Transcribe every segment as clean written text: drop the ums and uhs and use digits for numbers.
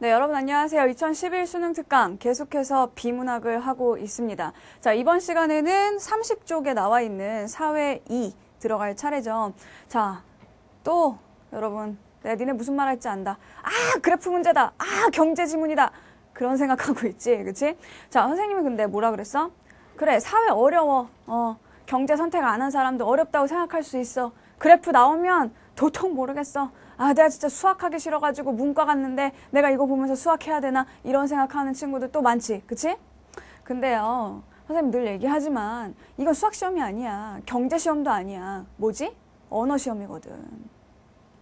네, 여러분 안녕하세요. 2011 수능 특강 계속해서 비문학을 하고 있습니다. 자, 이번 시간에는 30쪽에 나와 있는 사회 2 들어갈 차례죠. 자, 또 여러분, 내가 니네 무슨 말 할지 안다. 아, 그래프 문제다. 아, 경제 지문이다. 그런 생각하고 있지, 그치? 자, 선생님이 근데 뭐라 그랬어? 그래, 사회 어려워. 경제 선택 안 한 사람도 어렵다고 생각할 수 있어. 그래프 나오면 도통 모르겠어. 아, 내가 진짜 수학하기 싫어가지고 문과 갔는데 내가 이거 보면서 수학해야 되나? 이런 생각하는 친구들 또 많지, 그치? 근데요, 선생님 늘 얘기하지만 이건 수학 시험이 아니야. 경제 시험도 아니야. 뭐지? 언어 시험이거든.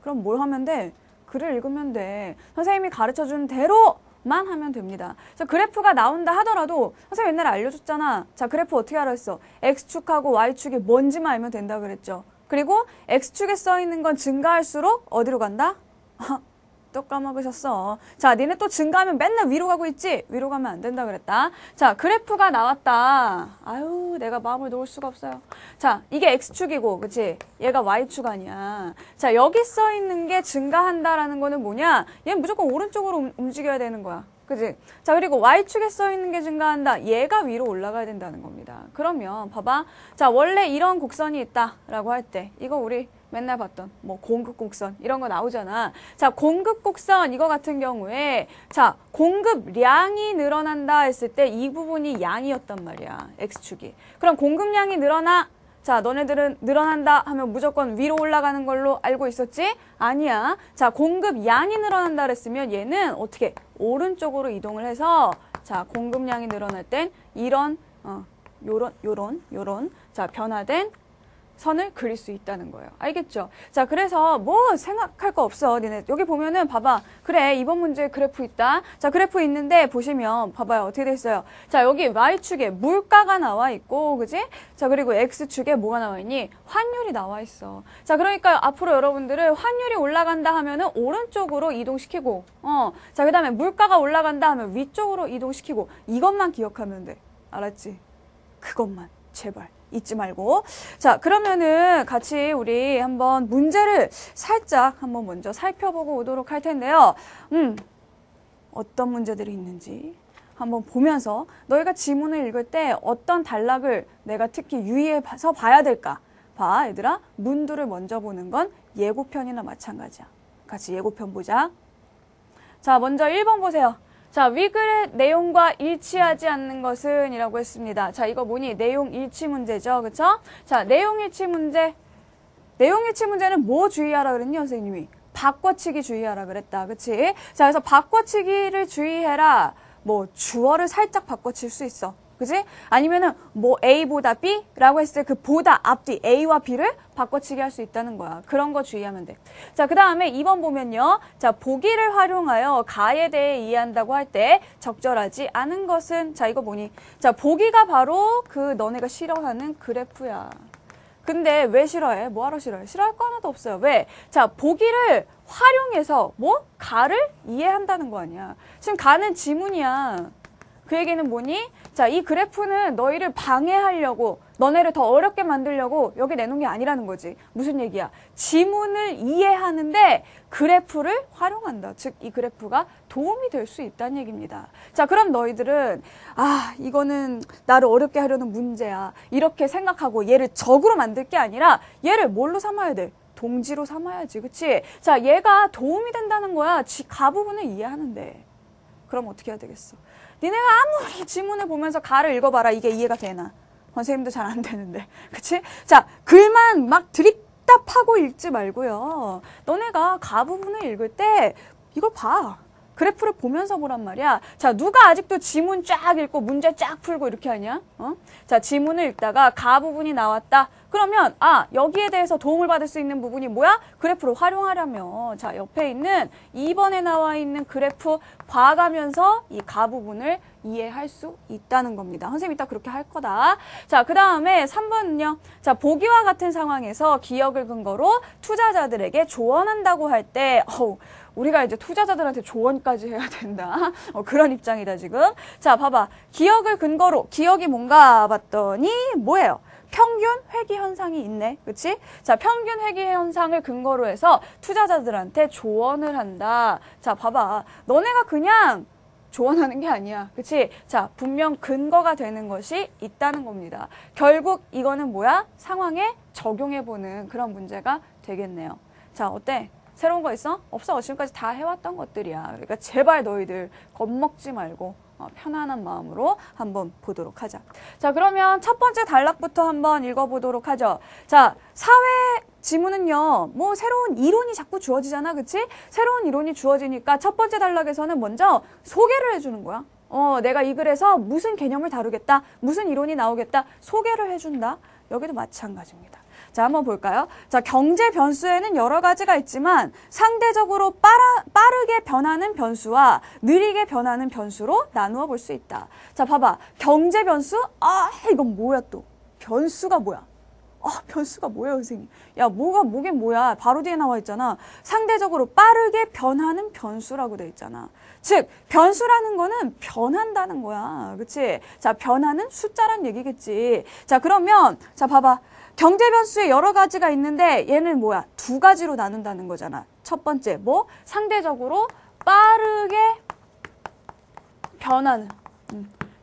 그럼 뭘 하면 돼? 글을 읽으면 돼. 선생님이 가르쳐준 대로만 하면 됩니다. 자, 그래프가 나온다 하더라도 선생님 옛날에 알려줬잖아. 자, 그래프 어떻게 하라 했어? X축하고 Y축이 뭔지만 알면 된다 그랬죠. 그리고 X축에 써있는 건 증가할수록 어디로 간다? 또 까먹으셨어. 자, 니네 또 증가하면 맨날 위로 가고 있지? 위로 가면 안 된다 그랬다. 자, 그래프가 나왔다. 아유, 내가 마음을 놓을 수가 없어요. 자, 이게 X축이고, 그치? 얘가 Y축 아니야. 자, 여기 써있는 게 증가한다라는 거는 뭐냐? 얘는 무조건 오른쪽으로 움직여야 되는 거야. 그치? 자, 그리고 Y축에 써있는 게 증가한다. 얘가 위로 올라가야 된다는 겁니다. 그러면 봐봐. 자, 원래 이런 곡선이 있다라고 할 때 이거 우리 맨날 봤던 뭐 공급곡선 이런 거 나오잖아. 자, 공급곡선 이거 같은 경우에 자, 공급량이 늘어난다 했을 때 이 부분이 양이었단 말이야. X축이. 그럼 공급량이 늘어나. 자, 너네들은 늘어난다 하면 무조건 위로 올라가는 걸로 알고 있었지? 아니야. 자, 공급량이 늘어난다 그랬으면 얘는 어떻게? 오른쪽으로 이동을 해서 자, 공급량이 늘어날 땐 이런 요런 자, 변화된 선을 그릴 수 있다는 거예요. 알겠죠? 자, 그래서 뭐 생각할 거 없어. 니네 여기 보면은 봐봐. 그래, 이번 문제에 그래프 있다. 자, 그래프 있는데 보시면 봐봐요. 어떻게 돼 있어요? 자, 여기 Y축에 물가가 나와 있고, 그지? 자, 그리고 X축에 뭐가 나와 있니? 환율이 나와 있어. 자, 그러니까 앞으로 여러분들은 환율이 올라간다 하면은 오른쪽으로 이동시키고, 자, 그 다음에 물가가 올라간다 하면 위쪽으로 이동시키고, 이것만 기억하면 돼. 알았지? 그것만. 제발. 잊지 말고. 자, 그러면은 같이 우리 한번 문제를 살짝 한번 먼저 살펴보고 오도록 할 텐데요. 어떤 문제들이 있는지 한번 보면서 너희가 지문을 읽을 때 어떤 단락을 내가 특히 유의해서 봐야 될까? 봐, 얘들아. 문두를 먼저 보는 건 예고편이나 마찬가지야. 같이 예고편 보자. 자, 먼저 1번 보세요. 자, 위글의 내용과 일치하지 않는 것은 이라고 했습니다. 자, 이거 뭐니? 내용 일치 문제죠. 그쵸? 자, 내용 일치 문제. 내용 일치 문제는 뭐 주의하라 그랬니, 선생님이? 바꿔치기 주의하라 그랬다. 그치? 자, 그래서 바꿔치기를 주의해라. 뭐, 주어를 살짝 바꿔칠 수 있어. 그지? 아니면은 뭐 A보다 B라고 했을 때 그 보다 앞뒤 A와 B를 바꿔치기 할 수 있다는 거야. 그런 거 주의하면 돼. 자, 그 다음에 2번 보면요. 자, 보기를 활용하여 가에 대해 이해한다고 할 때 적절하지 않은 것은 자, 이거 뭐니? 자, 보기가 바로 그 너네가 싫어하는 그래프야. 근데 왜 싫어해? 뭐하러 싫어해? 싫어할 거 하나도 없어요. 왜? 자, 보기를 활용해서 뭐? 가를 이해한다는 거 아니야. 지금 가는 지문이야. 그 얘기는 뭐니? 자, 이 그래프는 너희를 방해하려고, 너네를 더 어렵게 만들려고 여기 내놓은 게 아니라는 거지. 무슨 얘기야? 지문을 이해하는데 그래프를 활용한다. 즉, 이 그래프가 도움이 될 수 있다는 얘기입니다. 자, 그럼 너희들은 아, 이거는 나를 어렵게 하려는 문제야. 이렇게 생각하고 얘를 적으로 만들 게 아니라 얘를 뭘로 삼아야 돼? 동지로 삼아야지. 그치? 자, 얘가 도움이 된다는 거야. 가 부분을 이해하는데. 그럼 어떻게 해야 되겠어? 니네가 아무리 지문을 보면서 가를 읽어봐라. 이게 이해가 되나? 선생님도 잘 안 되는데. 그치? 자, 글만 막 드립다 파고 읽지 말고요. 너네가 가 부분을 읽을 때 이걸 봐. 그래프를 보면서 보란 말이야. 자, 누가 아직도 지문 쫙 읽고 문제 쫙 풀고 이렇게 하냐? 자, 지문을 읽다가 가 부분이 나왔다. 그러면 아, 여기에 대해서 도움을 받을 수 있는 부분이 뭐야? 그래프를 활용하려면 자, 옆에 있는 2번에 나와 있는 그래프 봐가면서 이 가 부분을 이해할 수 있다는 겁니다. 선생님이 딱 그렇게 할 거다. 자, 그 다음에 3번은요. 자, 보기와 같은 상황에서 기억을 근거로 투자자들에게 조언한다고 할 때 우리가 이제 투자자들한테 조언까지 해야 된다. 그런 입장이다, 지금. 자, 봐봐. 기억을 근거로, 기억이 뭔가 봤더니 뭐예요? 평균 회귀 현상이 있네. 그치? 자, 평균 회귀 현상을 근거로 해서 투자자들한테 조언을 한다. 자, 봐봐. 너네가 그냥 조언하는 게 아니야. 그치? 자, 분명 근거가 되는 것이 있다는 겁니다. 결국 이거는 뭐야? 상황에 적용해보는 그런 문제가 되겠네요. 자, 어때? 새로운 거 있어? 없어. 지금까지 다 해왔던 것들이야. 그러니까 제발 너희들 겁먹지 말고 편안한 마음으로 한번 보도록 하자. 자, 그러면 첫 번째 단락부터 한번 읽어보도록 하죠. 자, 사회 지문은요, 뭐 새로운 이론이 자꾸 주어지잖아. 그치? 새로운 이론이 주어지니까 첫 번째 단락에서는 먼저 소개를 해주는 거야. 내가 이 글에서 무슨 개념을 다루겠다, 무슨 이론이 나오겠다, 소개를 해준다. 여기도 마찬가지입니다. 자, 한번 볼까요? 자, 경제 변수에는 여러 가지가 있지만 상대적으로 빠르게 변하는 변수와 느리게 변하는 변수로 나누어 볼 수 있다. 자, 봐봐. 경제 변수? 아, 이건 뭐야 또? 변수가 뭐야? 변수가 뭐예요, 선생님? 야, 뭐긴 뭐야. 바로 뒤에 나와 있잖아. 상대적으로 빠르게 변하는 변수라고 돼 있잖아. 즉, 변수라는 거는 변한다는 거야. 그치? 자, 변하는 숫자란 얘기겠지. 자, 그러면, 자, 봐봐. 경제 변수에 여러 가지가 있는데 얘는 뭐야? 두 가지로 나눈다는 거잖아. 첫 번째, 뭐? 상대적으로 빠르게 변하는.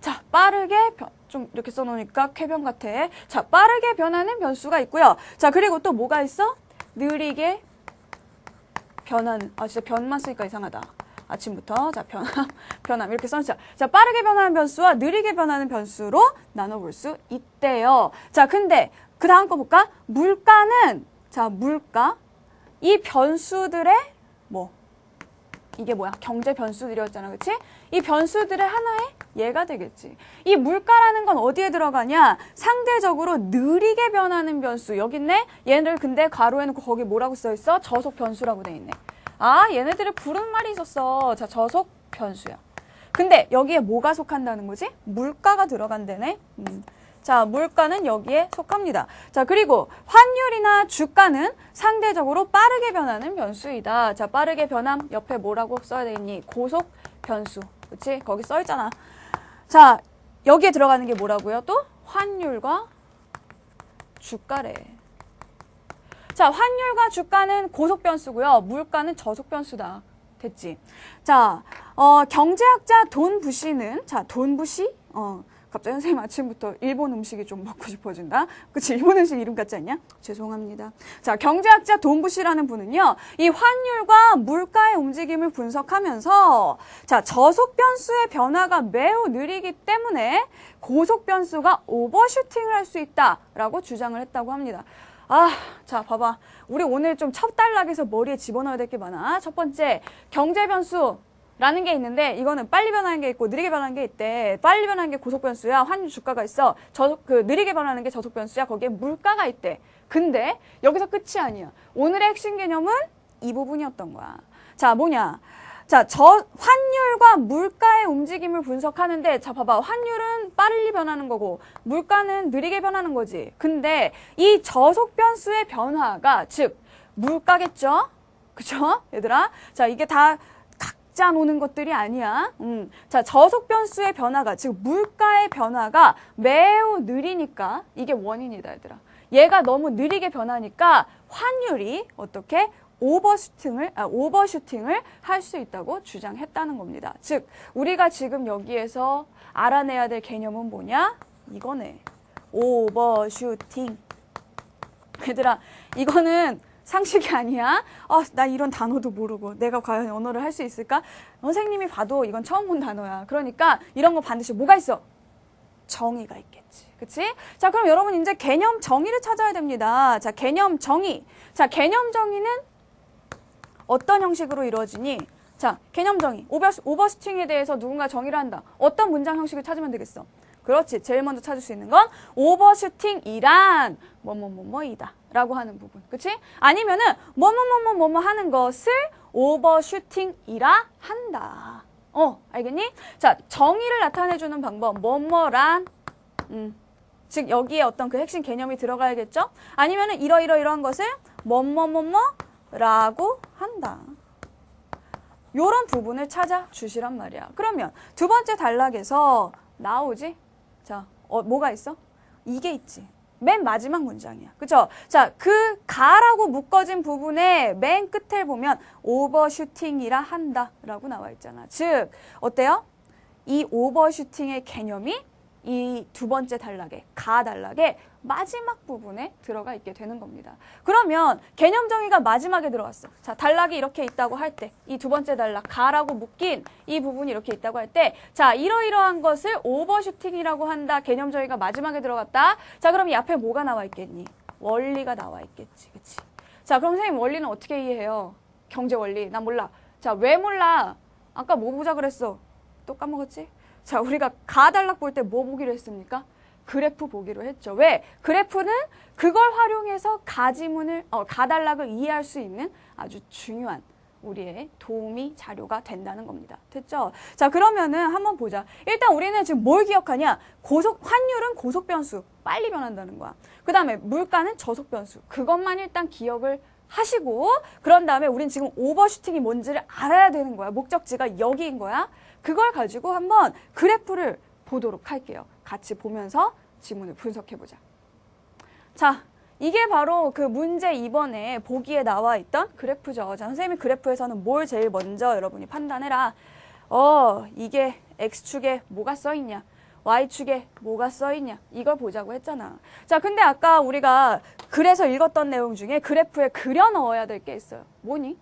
자, 빠르게 좀 이렇게 써놓으니까 쾌변 같아. 자, 빠르게 변하는 변수가 있고요. 자, 그리고 또 뭐가 있어? 느리게 변하는. 진짜 변만 쓰니까 이상하다. 아침부터. 자, 변함 이렇게 써놓자. 자, 빠르게 변하는 변수와 느리게 변하는 변수로 나눠볼 수 있대요. 자, 근데 그 다음 거 볼까? 물가는, 자, 물가. 이 변수들의 뭐? 이게 뭐야? 경제 변수들이었잖아. 그치? 이 변수들의 하나의 예가 되겠지. 이 물가라는 건 어디에 들어가냐? 상대적으로 느리게 변하는 변수. 여기 있네? 얘네들 근데 가로해놓고 거기 뭐라고 써있어? 저속 변수라고 돼 있네. 얘네들을 부르는 말이 있었어. 자, 저속 변수야. 근데 여기에 뭐가 속한다는 거지? 물가가 들어간다네. 자, 물가는 여기에 속합니다. 자, 그리고 환율이나 주가는 상대적으로 빠르게 변하는 변수이다. 자, 빠르게 변함 옆에 뭐라고 써야 되겠니? 고속 변수. 그치? 거기 써있잖아. 자, 여기에 들어가는 게 뭐라고요? 또 환율과 주가래. 자, 환율과 주가는 고속 변수고요. 물가는 저속 변수다. 됐지? 자, 경제학자 돈 부시는, 자, 돈 부시? 갑자기 선생님 아침부터 일본 음식이 좀 먹고 싶어진다. 그치? 일본 음식 이름 같지 않냐? 죄송합니다. 자, 경제학자 돈부시라는 분은요, 이 환율과 물가의 움직임을 분석하면서, 자, 저속 변수의 변화가 매우 느리기 때문에 고속 변수가 오버슈팅을 할 수 있다라고 주장을 했다고 합니다. 자, 봐봐. 우리 오늘 좀 첫 단락에서 머리에 집어넣어야 될 게 많아. 첫 번째, 경제 변수. 라는 게 있는데 이거는 빨리 변하는 게 있고 느리게 변하는 게 있대. 빨리 변하는 게 고속 변수야. 환율 주가가 있어. 느리게 변하는 게 저속 변수야. 거기에 물가가 있대. 근데 여기서 끝이 아니야. 오늘의 핵심 개념은 이 부분이었던 거야. 자, 뭐냐? 자, 환율과 물가의 움직임을 분석하는데, 자, 봐봐. 환율은 빨리 변하는 거고 물가는 느리게 변하는 거지. 근데 이 저속 변수의 변화가 즉 물가겠죠? 그쵸? 얘들아? 자, 이게 다 노는 것들이 아니야. 자, 저속 변수의 변화가, 즉 물가의 변화가 매우 느리니까 이게 원인이다, 얘들아. 얘가 너무 느리게 변하니까 환율이 어떻게 오버슈팅을 할 수 있다고 주장했다는 겁니다. 즉, 우리가 지금 여기에서 알아내야 될 개념은 뭐냐? 이거네. 오버슈팅. 얘들아, 이거는 상식이 아니야? 나 이런 단어도 모르고 내가 과연 언어를 할 수 있을까? 선생님이 봐도 이건 처음 본 단어야. 그러니까 이런 거 반드시 뭐가 있어? 정의가 있겠지. 그치? 자, 그럼 여러분 이제 개념 정의를 찾아야 됩니다. 자, 개념 정의. 자, 개념 정의는 어떤 형식으로 이루어지니? 자, 개념 정의. 오버슈팅에 대해서 누군가 정의를 한다. 어떤 문장 형식을 찾으면 되겠어? 그렇지. 제일 먼저 찾을 수 있는 건 오버슈팅이란 뭐뭐뭐뭐이다 라고 하는 부분. 그치? 아니면은 뭐뭐뭐뭐뭐 하는 것을 오버슈팅이라 한다. 알겠니? 자, 정의를 나타내주는 방법. 뭐뭐란 즉 여기에 어떤 그 핵심 개념이 들어가야겠죠? 아니면은 이러이러이러한 것을 뭐뭐뭐뭐라고 한다. 요런 부분을 찾아주시란 말이야. 그러면 두 번째 단락에서 나오지? 자, 뭐가 있어? 이게 있지. 맨 마지막 문장이야. 그쵸? 자, 그 가라고 묶어진 부분의 맨 끝을 보면 오버슈팅이라 한다라고 나와 있잖아. 즉, 어때요? 이 오버슈팅의 개념이 이 두 번째 단락에, 가 단락의 마지막 부분에 들어가 있게 되는 겁니다. 그러면 개념 정의가 마지막에 들어갔어. 자, 단락이 이렇게 있다고 할 때, 이 두 번째 단락, 가라고 묶인 이 부분이 이렇게 있다고 할 때, 자, 이러이러한 것을 오버슈팅이라고 한다. 개념 정의가 마지막에 들어갔다. 자, 그럼 이 앞에 뭐가 나와 있겠니? 원리가 나와 있겠지. 그치? 자, 그럼 선생님 원리는 어떻게 이해해요? 경제 원리. 난 몰라. 자, 왜 몰라? 아까 뭐 보자 그랬어? 또 까먹었지? 자, 우리가 가 단락 볼 때 뭐 보기로 했습니까? 그래프 보기로 했죠. 왜? 그래프는 그걸 활용해서 가 단락을 이해할 수 있는 아주 중요한 우리의 도움이 자료가 된다는 겁니다. 됐죠? 자, 그러면은 한번 보자. 일단 우리는 지금 뭘 기억하냐? 환율은 고속 변수, 빨리 변한다는 거야. 그 다음에 물가는 저속 변수. 그것만 일단 기억을 하시고, 그런 다음에 우린 지금 오버슈팅이 뭔지를 알아야 되는 거야. 목적지가 여기인 거야. 그걸 가지고 한번 그래프를 보도록 할게요. 같이 보면서 지문을 분석해보자. 자, 이게 바로 그 문제 2번에 보기에 나와 있던 그래프죠. 자, 선생님이 그래프에서는 뭘 제일 먼저 여러분이 판단해라. 이게 X축에 뭐가 써있냐. Y축에 뭐가 써있냐. 이걸 보자고 했잖아. 자, 근데 아까 우리가 그래서 읽었던 내용 중에 그래프에 그려 넣어야 될 게 있어요. 뭐니?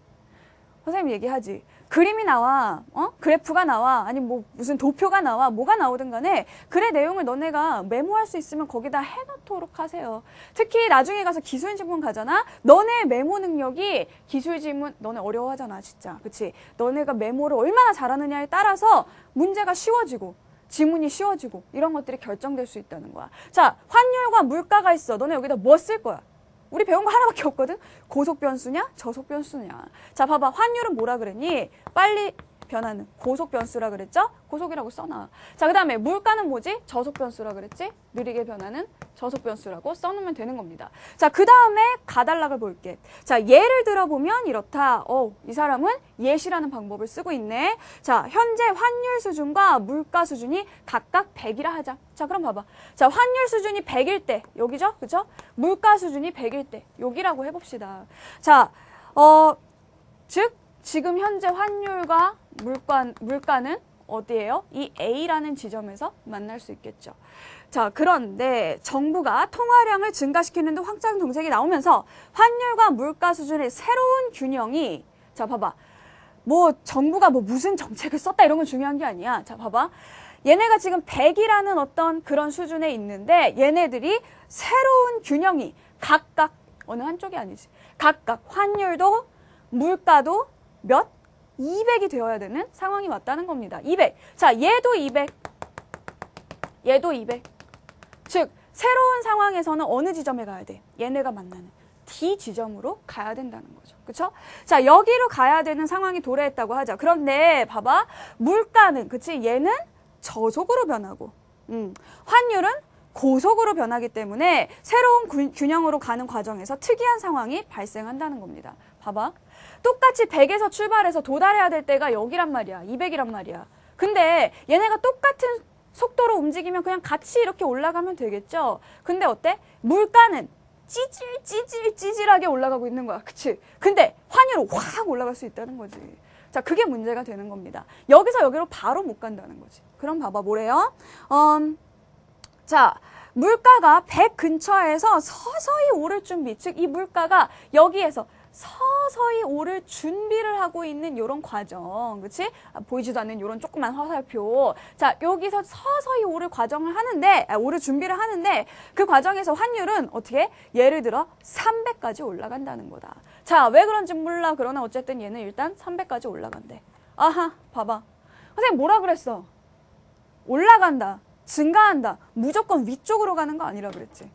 선생님 얘기하지. 그림이 나와, 그래프가 나와, 아니 뭐 무슨 도표가 나와, 뭐가 나오든 간에 글의 내용을 너네가 메모할 수 있으면 거기다 해놓도록 하세요. 특히 나중에 가서 기술지문 가잖아? 너네 메모 능력이 기술지문, 너네 어려워하잖아, 진짜. 그치? 너네가 메모를 얼마나 잘하느냐에 따라서 문제가 쉬워지고, 지문이 쉬워지고, 이런 것들이 결정될 수 있다는 거야. 자, 환율과 물가가 있어. 너네 여기다 뭐 쓸 거야? 우리 배운 거 하나밖에 없거든? 고속 변수냐? 저속 변수냐? 자, 봐봐. 환율은 뭐라 그랬니? 빨리 변하는 고속 변수라 그랬죠? 고속이라고 써놔. 자, 그 다음에 물가는 뭐지? 저속 변수라 그랬지? 느리게 변하는 저속 변수라고 써놓으면 되는 겁니다. 자, 그 다음에 가단락을 볼게. 자, 예를 들어보면 이렇다. 이 사람은 예시라는 방법을 쓰고 있네. 자, 현재 환율 수준과 물가 수준이 각각 100이라 하자. 자, 그럼 봐봐. 자, 환율 수준이 100일 때, 여기죠? 그죠? 물가 수준이 100일 때, 여기라고 해봅시다. 자, 즉, 지금 현재 환율과 물가는 어디예요? 이 A라는 지점에서 만날 수 있겠죠. 자, 그런데 정부가 통화량을 증가시키는 데 확장 정책이 나오면서 환율과 물가 수준의 새로운 균형이, 자, 봐봐. 뭐 정부가 뭐 무슨 정책을 썼다 이런 건 중요한 게 아니야. 자, 봐봐. 얘네가 지금 100이라는 어떤 그런 수준에 있는데 얘네들이 새로운 균형이 각각 어느 한쪽이 아니지. 각각 환율도 물가도 몇? 200이 되어야 되는 상황이 왔다는 겁니다. 200. 자, 얘도 200. 얘도 200. 즉, 새로운 상황에서는 어느 지점에 가야 돼? 얘네가 만나는 D 지점으로 가야 된다는 거죠. 그쵸? 자, 여기로 가야 되는 상황이 도래했다고 하자. 그런데 봐봐. 물가는, 그치? 얘는 저속으로 변하고, 환율은 고속으로 변하기 때문에 새로운 균형으로 가는 과정에서 특이한 상황이 발생한다는 겁니다. 봐봐. 똑같이 100에서 출발해서 도달해야 될 때가 여기란 말이야. 200이란 말이야. 근데 얘네가 똑같은 속도로 움직이면 그냥 같이 이렇게 올라가면 되겠죠? 근데 어때? 물가는 찌질하게 올라가고 있는 거야. 그치? 근데 환율은 확 올라갈 수 있다는 거지. 자, 그게 문제가 되는 겁니다. 여기서 여기로 바로 못 간다는 거지. 그럼 봐봐. 뭐래요? 자, 물가가 100 근처에서 서서히 오를 준비. 즉, 이 물가가 여기에서 서서히 오를 준비를 하고 있는 이런 과정, 그치? 보이지도 않는 이런 조그만 화살표. 자, 여기서 서서히 오를 과정을 하는데, 오를 준비를 하는데, 그 과정에서 환율은 어떻게? 예를 들어 300까지 올라간다는 거다. 자, 왜 그런지 몰라. 그러나 어쨌든 얘는 일단 300까지 올라간대. 아하, 봐봐. 선생님 뭐라 그랬어? 올라간다, 증가한다, 무조건 위쪽으로 가는 거 아니라 그랬지.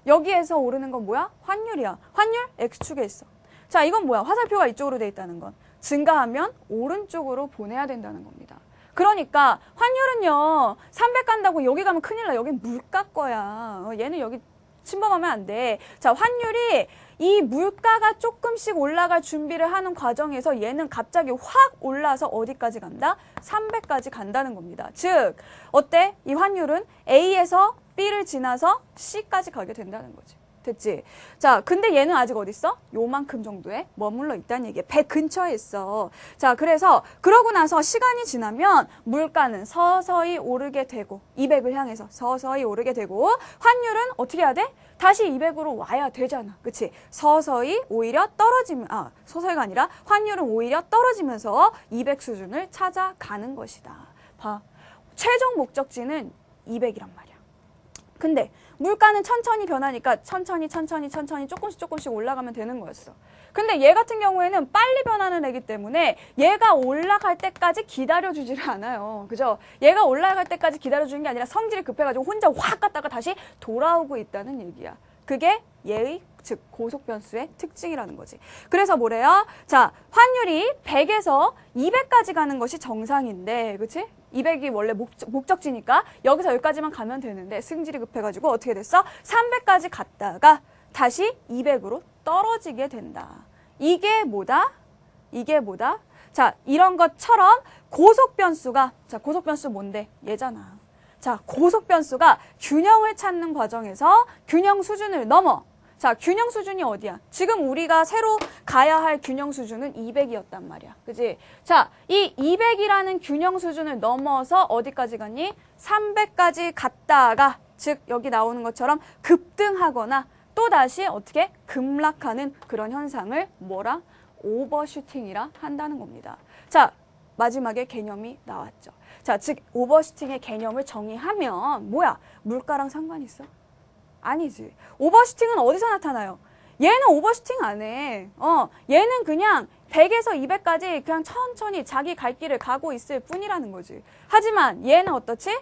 여기에서 오르는 건 뭐야? 환율이야. 환율 X축에 있어. 자, 이건 뭐야? 화살표가 이쪽으로 돼 있다는 건 증가하면 오른쪽으로 보내야 된다는 겁니다. 그러니까 환율은요, 300 간다고 여기 가면 큰일 나. 여긴 물가 거야. 얘는 여기 침범하면 안 돼. 자, 환율이 이 물가가 조금씩 올라갈 준비를 하는 과정에서 얘는 갑자기 확 올라서 어디까지 간다? 300까지 간다는 겁니다. 즉, 어때? 이 환율은 A에서 B를 지나서 C까지 가게 된다는 거지. 됐지? 자, 근데 얘는 아직 어디 있어? 요만큼 정도에 머물러 있다는 얘기야. 배 근처에 있어. 자, 그래서 그러고 나서 시간이 지나면 물가는 서서히 오르게 되고 200을 향해서 서서히 오르게 되고 환율은 어떻게 해야 돼? 다시 200으로 와야 되잖아. 그치? 서서히 오히려 서서히가 아니라 환율은 오히려 떨어지면서 200 수준을 찾아가는 것이다. 봐. 최종 목적지는 200이란 말이야. 근데 물가는 천천히 변하니까 천천히 조금씩 올라가면 되는 거였어. 근데 얘 같은 경우에는 빨리 변하는 애기 때문에 얘가 올라갈 때까지 기다려주지를 않아요. 그죠? 얘가 올라갈 때까지 기다려주는 게 아니라 성질이 급해가지고 혼자 확 갔다가 다시 돌아오고 있다는 얘기야. 그게 얘의 즉 고속 변수의 특징이라는 거지. 그래서 뭐래요? 자, 환율이 100에서 200까지 가는 것이 정상인데, 그치? 200이 원래 목적지니까 여기서 여기까지만 가면 되는데 승질이 급해가지고 어떻게 됐어? 300까지 갔다가 다시 200으로 떨어지게 된다. 이게 뭐다? 자, 이런 것처럼 고속 변수가, 자, 고속 변수 뭔데? 얘잖아. 자, 고속 변수가 균형을 찾는 과정에서 균형 수준을 넘어. 자, 균형 수준이 어디야? 지금 우리가 새로 가야 할 균형 수준은 200이었단 말이야. 그지? 자, 이 200이라는 균형 수준을 넘어서 어디까지 갔니? 300까지 갔다가, 즉 여기 나오는 것처럼 급등하거나 또다시 어떻게 급락하는 그런 현상을 뭐라? 오버슈팅이라 한다는 겁니다. 자, 마지막에 개념이 나왔죠. 자, 즉 오버슈팅의 개념을 정의하면 뭐야? 물가랑 상관 있어? 아니지. 오버슈팅은 어디서 나타나요? 얘는 오버슈팅 안 해. 얘는 그냥 100에서 200까지 그냥 천천히 자기 갈 길을 가고 있을 뿐이라는 거지. 하지만 얘는 어떻지?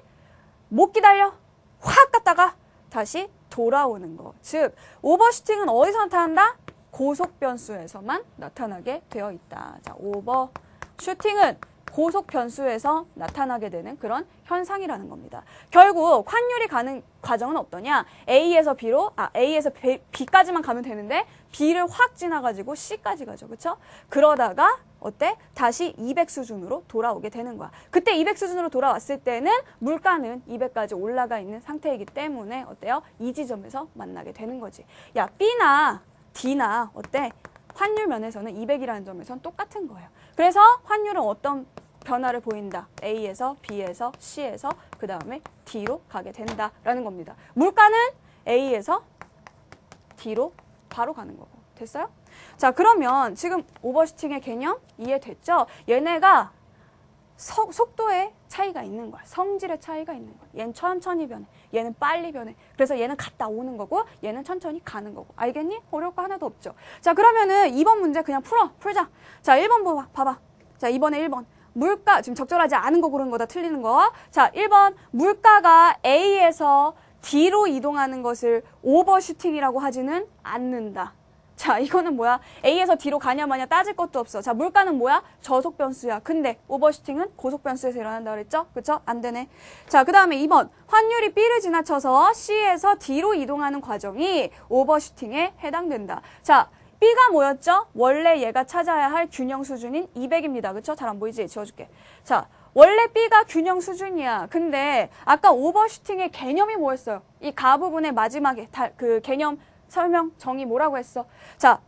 못 기다려. 확 갔다가 다시 돌아오는 거. 즉 오버슈팅은 어디서 나타난다? 고속 변수에서만 나타나게 되어 있다. 자, 오버슈팅은 고속 변수에서 나타나게 되는 그런 현상이라는 겁니다. 결국 환율이 가는 과정은 어떠냐? A에서 B까지만 가면 되는데 B를 확 지나가지고 C까지 가죠. 그렇죠? 그러다가 어때? 다시 200 수준으로 돌아오게 되는 거야. 그때 200 수준으로 돌아왔을 때는 물가는 200까지 올라가 있는 상태이기 때문에 어때요? 이 지점에서 만나게 되는 거지. 야, B나 D나 어때? 환율 면에서는 200이라는 점에서는 똑같은 거예요. 그래서 환율은 어떤 변화를 보인다. A에서 B에서 C에서 그 다음에 D로 가게 된다라는 겁니다. 물가는 A에서 D로 바로 가는 거고. 됐어요? 자, 그러면 지금 오버슈팅의 개념 이해됐죠? 얘네가 속도의 차이가 있는 거야. 성질의 차이가 있는 거야. 얘는 천천히 변해. 얘는 빨리 변해. 그래서 얘는 갔다 오는 거고 얘는 천천히 가는 거고. 알겠니? 어려울 거 하나도 없죠. 자, 그러면은 2번 문제 그냥 풀자. 자, 1번 봐봐. 자, 이번에 1번. 물가, 지금 적절하지 않은 거 고른 거 다 틀리는 거. 자, 1번. 물가가 A에서 D로 이동하는 것을 오버슈팅이라고 하지는 않는다. 자, 이거는 뭐야? A에서 D로 가냐 마냐 따질 것도 없어. 자, 물가는 뭐야? 저속 변수야. 근데 오버슈팅은 고속 변수에서 일어난다 그랬죠? 그쵸? 안 되네. 자, 그 다음에 2번. 환율이 B를 지나쳐서 C에서 D로 이동하는 과정이 오버슈팅에 해당된다. 자, B가 뭐였죠? 원래 얘가 찾아야 할 균형 수준인 200입니다. 그쵸? 잘 안 보이지? 지워줄게. 자, 원래 B가 균형 수준이야. 근데 아까 오버슈팅의 개념이 뭐였어요? 이 가 부분의 마지막에 그 개념 설명 정의 뭐라고 했어? 자,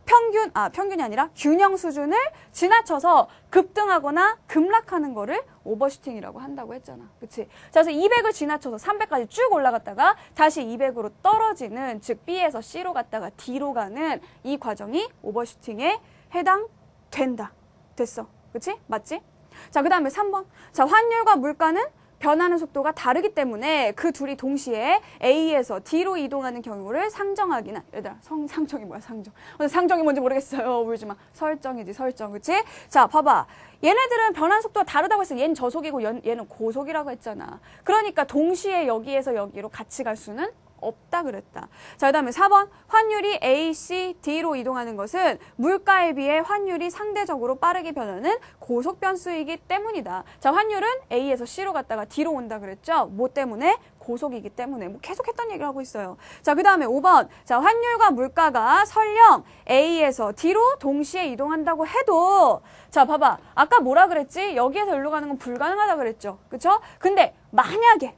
평균이 아니라 균형 수준을 지나쳐서 급등하거나 급락하는 거를 오버슈팅이라고 한다고 했잖아. 그치? 자, 그래서 200을 지나쳐서 300까지 쭉 올라갔다가 다시 200으로 떨어지는, 즉 B에서 C로 갔다가 D로 가는 이 과정이 오버슈팅에 해당된다. 됐어. 그치? 맞지? 자, 그 다음에 3번. 자, 환율과 물가는 변하는 속도가 다르기 때문에 그 둘이 동시에 A에서 D로 이동하는 경우를 상정하기나, 얘들아, 상정이 뭐야, 상정. 상정이 뭔지 모르겠어요. 울지 마. 설정이지, 설정. 그치? 자, 봐봐. 얘네들은 변하는 속도가 다르다고 했어. 얘는 저속이고 얘는 고속이라고 했잖아. 그러니까 동시에 여기에서 여기로 같이 갈 수는 없다 그랬다. 자, 그 다음에 4번. 환율이 A, C, D로 이동하는 것은 물가에 비해 환율이 상대적으로 빠르게 변하는 고속 변수이기 때문이다. 자, 환율은 A에서 C로 갔다가 D로 온다 그랬죠? 뭐 때문에? 고속이기 때문에 뭐 계속 했던 얘기를 하고 있어요. 자, 그 다음에 5번. 자, 환율과 물가가 설령 A에서 D로 동시에 이동한다고 해도 자, 봐봐. 아까 뭐라 그랬지? 여기에서 여기로 가는 건 불가능하다 그랬죠. 그쵸? 근데 만약에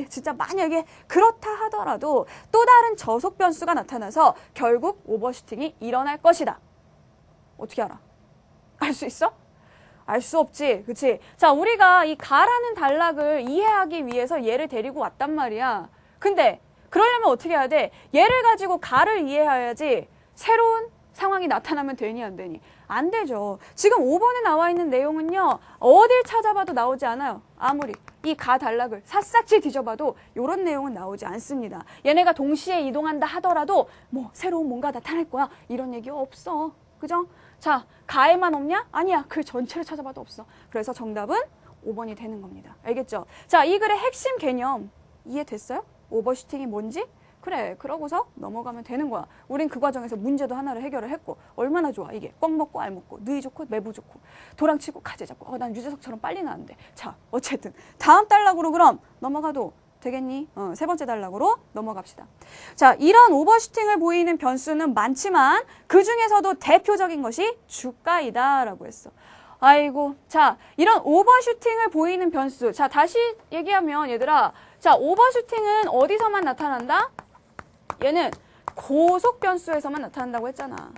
진짜 만약에 그렇다 하더라도 또 다른 저속 변수가 나타나서 결국 오버슈팅이 일어날 것이다. 어떻게 알아? 알 수 있어? 알 수 없지. 그치? 자, 우리가 이 가라는 단락을 이해하기 위해서 얘를 데리고 왔단 말이야. 근데 그러려면 어떻게 해야 돼? 얘를 가지고 가를 이해해야지 새로운 상황이 나타나면 되니 안 되니? 안 되죠. 지금 5번에 나와 있는 내용은요. 어딜 찾아봐도 나오지 않아요. 아무리 이 가 단락을 샅샅이 뒤져봐도 이런 내용은 나오지 않습니다. 얘네가 동시에 이동한다 하더라도 뭐 새로운 뭔가 나타날 거야. 이런 얘기 없어. 그죠? 자, 가에만 없냐? 아니야. 글 전체를 찾아봐도 없어. 그래서 정답은 5번이 되는 겁니다. 알겠죠? 자, 이 글의 핵심 개념 이해됐어요? 오버슈팅이 뭔지? 그래, 그러고서 넘어가면 되는 거야. 우린 그 과정에서 문제도 하나를 해결을 했고 얼마나 좋아 이게. 꽉 먹고 알 먹고 느이 좋고 매부 좋고 도랑치고 가재 잡고 난 유재석처럼 빨리 나는데. 자, 어쨌든 다음 단락으로 그럼 넘어가도 되겠니? 세 번째 단락으로 넘어갑시다. 자, 이런 오버슈팅을 보이는 변수는 많지만 그 중에서도 대표적인 것이 주가이다라고 했어. 아이고, 자, 이런 오버슈팅을 보이는 변수. 자, 다시 얘기하면 얘들아, 자, 오버슈팅은 어디서만 나타난다? 얘는 고속 변수에서만 나타난다고 했잖아.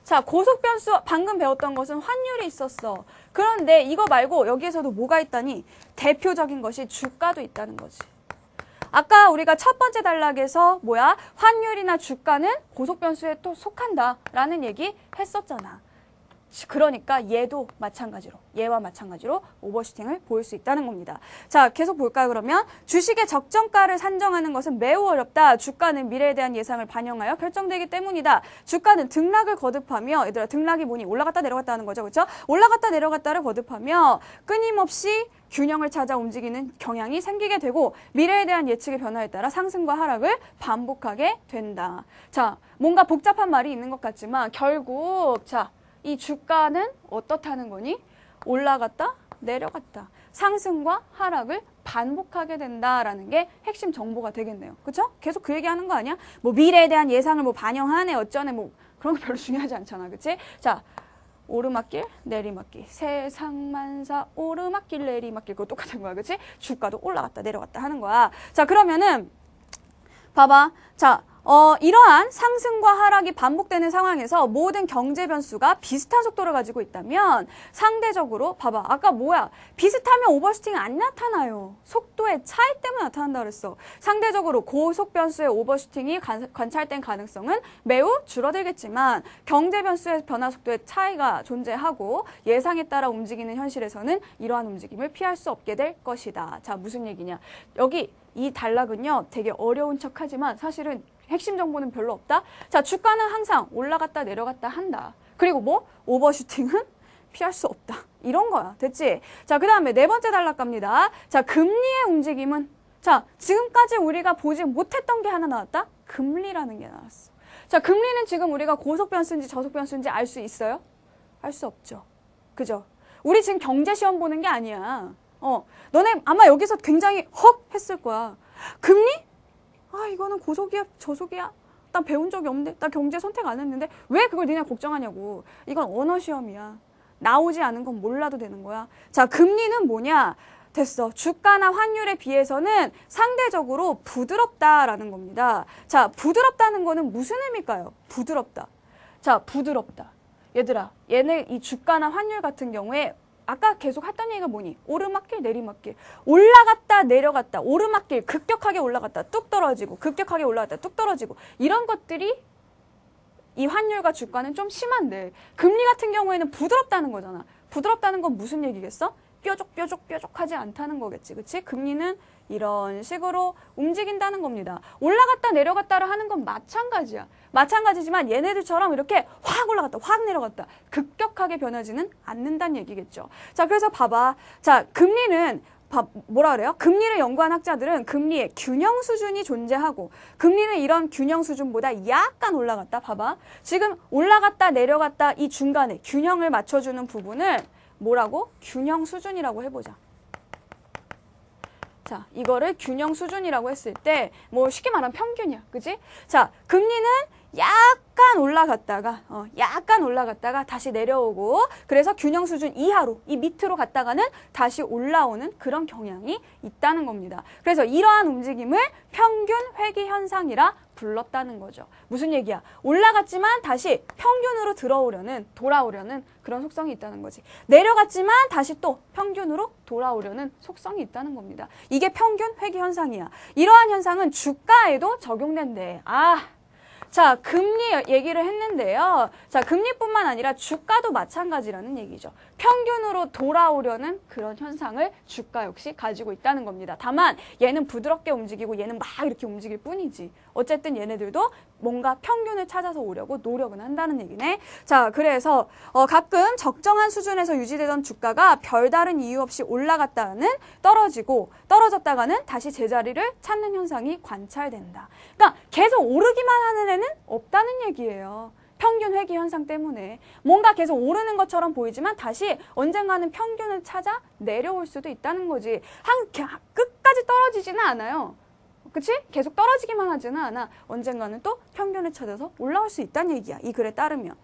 자, 고속 변수 방금 배웠던 것은 환율이 있었어. 그런데 이거 말고 여기에서도 뭐가 있다니? 대표적인 것이 주가도 있다는 거지. 아까 우리가 첫 번째 단락에서 뭐야? 환율이나 주가는 고속 변수에 또 속한다라는 얘기 했었잖아. 그러니까 얘도 마찬가지로, 얘와 마찬가지로 오버슈팅을 보일 수 있다는 겁니다. 자, 계속 볼까요, 그러면? 주식의 적정가를 산정하는 것은 매우 어렵다. 주가는 미래에 대한 예상을 반영하여 결정되기 때문이다. 주가는 등락을 거듭하며, 얘들아, 등락이 뭐니? 올라갔다 내려갔다 하는 거죠, 그렇죠? 올라갔다 내려갔다를 거듭하며 끊임없이 균형을 찾아 움직이는 경향이 생기게 되고 미래에 대한 예측의 변화에 따라 상승과 하락을 반복하게 된다. 자, 뭔가 복잡한 말이 있는 것 같지만 결국 자, 이 주가는 어떻다는 거니? 올라갔다 내려갔다 상승과 하락을 반복하게 된다라는 게 핵심 정보가 되겠네요. 그렇죠? 계속 그 얘기하는 거 아니야? 뭐 미래에 대한 예상을 뭐 반영하네 어쩌네 뭐 그런 거 별로 중요하지 않잖아. 그치? 자, 오르막길, 내리막길, 세상만사 오르막길, 내리막길 그거 똑같은 거야. 그치? 주가도 올라갔다 내려갔다 하는 거야. 자, 그러면은 봐봐. 자, 이러한 상승과 하락이 반복되는 상황에서 모든 경제 변수가 비슷한 속도를 가지고 있다면 상대적으로 봐봐. 아까 뭐야? 비슷하면 오버슈팅이 안 나타나요. 속도의 차이 때문에 나타난다 그랬어. 상대적으로 고속 변수의 오버슈팅이 관찰된 가능성은 매우 줄어들겠지만 경제 변수의 변화 속도의 차이가 존재하고 예상에 따라 움직이는 현실에서는 이러한 움직임을 피할 수 없게 될 것이다. 자, 무슨 얘기냐? 여기 이 단락은요. 되게 어려운 척하지만 사실은 핵심 정보는 별로 없다. 자, 주가는 항상 올라갔다 내려갔다 한다. 그리고 뭐? 오버슈팅은 피할 수 없다. 이런 거야. 됐지? 자, 그 다음에 네 번째 단락 갑니다. 자, 금리의 움직임은 자, 지금까지 우리가 보지 못했던 게 하나 나왔다? 금리라는 게 나왔어. 자, 금리는 지금 우리가 고속 변수인지 저속 변수인지 알 수 있어요? 알 수 없죠. 그죠? 우리 지금 경제 시험 보는 게 아니야. 너네 아마 여기서 굉장히 헉 했을 거야. 금리? 아, 이거는 고속이야, 저속이야. 난 배운 적이 없는데, 나 경제 선택 안 했는데 왜 그걸 니네 걱정하냐고. 이건 언어 시험이야. 나오지 않은 건 몰라도 되는 거야. 자, 금리는 뭐냐? 됐어. 주가나 환율에 비해서는 상대적으로 부드럽다라는 겁니다. 자, 부드럽다는 거는 무슨 의미일까요? 부드럽다. 자, 부드럽다. 얘들아, 얘네 이 주가나 환율 같은 경우에 아까 계속 했던 얘기가 뭐니? 오르막길, 내리막길. 올라갔다, 내려갔다. 오르막길, 급격하게 올라갔다, 뚝 떨어지고, 급격하게 올라갔다, 뚝 떨어지고. 이런 것들이 이 환율과 주가는 좀 심한데 금리 같은 경우에는 부드럽다는 거잖아. 부드럽다는 건 무슨 얘기겠어? 뾰족하지 않다는 거겠지. 그치? 금리는 이런 식으로 움직인다는 겁니다. 올라갔다 내려갔다를 하는 건 마찬가지야. 마찬가지지만 얘네들처럼 이렇게 확 올라갔다 확 내려갔다 급격하게 변하지는 않는다는 얘기겠죠. 자, 그래서 봐봐. 자, 금리는 뭐라 그래요? 금리를 연구한 학자들은 금리의 균형 수준이 존재하고 금리는 이런 균형 수준보다 약간 올라갔다. 봐봐. 지금 올라갔다 내려갔다 이 중간에 균형을 맞춰주는 부분을 뭐라고? 균형 수준이라고 해보자. 자, 이거를 균형 수준이라고 했을 때 뭐 쉽게 말하면 평균이야. 그지? 자, 금리는 약간 올라갔다가 다시 내려오고 그래서 균형 수준 이하로 이 밑으로 갔다가는 다시 올라오는 그런 경향이 있다는 겁니다. 그래서 이러한 움직임을 평균 회귀 현상이라 불렀다는 거죠. 무슨 얘기야? 올라갔지만 다시 평균으로 돌아오려는 그런 속성이 있다는 거지. 내려갔지만 다시 또 평균으로 돌아오려는 속성이 있다는 겁니다. 이게 평균 회귀 현상이야. 이러한 현상은 주가에도 적용된대. 자, 금리 얘기를 했는데요. 자, 금리뿐만 아니라 주가도 마찬가지라는 얘기죠. 평균으로 돌아오려는 그런 현상을 주가 역시 가지고 있다는 겁니다. 다만 얘는 부드럽게 움직이고 얘는 막 이렇게 움직일 뿐이지. 어쨌든 얘네들도 뭔가 평균을 찾아서 오려고 노력은 한다는 얘기네. 자, 그래서 가끔 적정한 수준에서 유지되던 주가가 별다른 이유 없이 올라갔다가는 떨어졌다가는 다시 제자리를 찾는 현상이 관찰된다. 그러니까 계속 오르기만 하는 애는 없다는 얘기예요. 평균 회귀 현상 때문에 뭔가 계속 오르는 것처럼 보이지만 다시 언젠가는 평균을 찾아 내려올 수도 있다는 거지. 끝까지 떨어지지는 않아요. 그치? 계속 떨어지기만 하지는 않아. 언젠가는 또 평균을 찾아서 올라올 수 있다는 얘기야. 이 글에 따르면.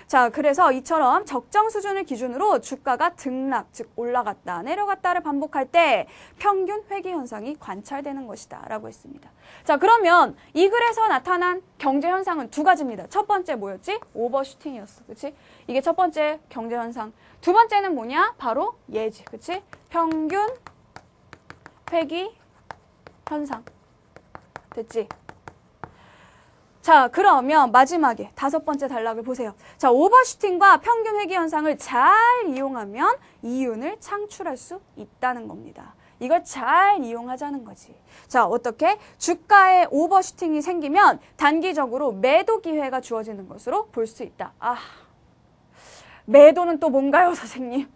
자, 그래서 이처럼 적정 수준을 기준으로 주가가 등락, 즉 올라갔다, 내려갔다를 반복할 때 평균 회귀 현상이 관찰되는 것이다. 라고 했습니다. 자, 그러면 이 글에서 나타난 경제 현상은 두 가지입니다. 첫 번째 뭐였지? 오버슈팅이었어. 그치? 이게 첫 번째 경제 현상. 두 번째는 뭐냐? 바로 얘지. 그치? 평균 회귀 현상. 됐지? 자, 그러면 마지막에 다섯 번째 단락을 보세요. 자, 오버슈팅과 평균 회귀 현상을 잘 이용하면 이윤을 창출할 수 있다는 겁니다. 이걸 잘 이용하자는 거지. 자, 어떻게? 주가에 오버슈팅이 생기면 단기적으로 매도 기회가 주어지는 것으로 볼 수 있다. 매도는 또 뭔가요, 선생님?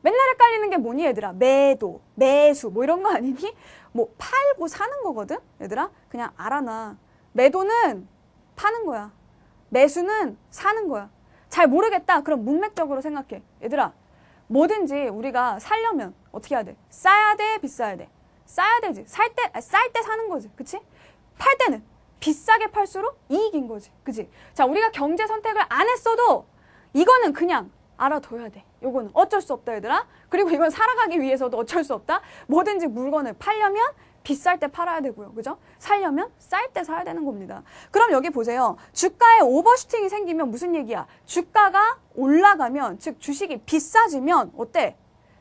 맨날 헷갈리는 게 뭐니, 얘들아? 매도, 매수, 뭐 이런 거 아니니? 뭐 팔고 사는 거거든? 얘들아, 그냥 알아놔. 매도는 파는 거야. 매수는 사는 거야. 잘 모르겠다. 그럼 문맥적으로 생각해. 얘들아, 뭐든지 우리가 살려면 어떻게 해야 돼? 싸야 돼? 비싸야 돼? 싸야 되지. 쌀 때 사는 거지. 그치? 팔 때는 비싸게 팔수록 이익인 거지. 그치? 자, 우리가 경제 선택을 안 했어도 이거는 그냥 알아둬야 돼. 요거는 어쩔 수 없다, 얘들아. 그리고 이건 살아가기 위해서도 어쩔 수 없다. 뭐든지 물건을 팔려면 비쌀 때 팔아야 되고요. 그죠? 살려면 쌀 때 사야 되는 겁니다. 그럼 여기 보세요. 주가에 오버슈팅이 생기면 무슨 얘기야? 주가가 올라가면, 즉 주식이 비싸지면 어때?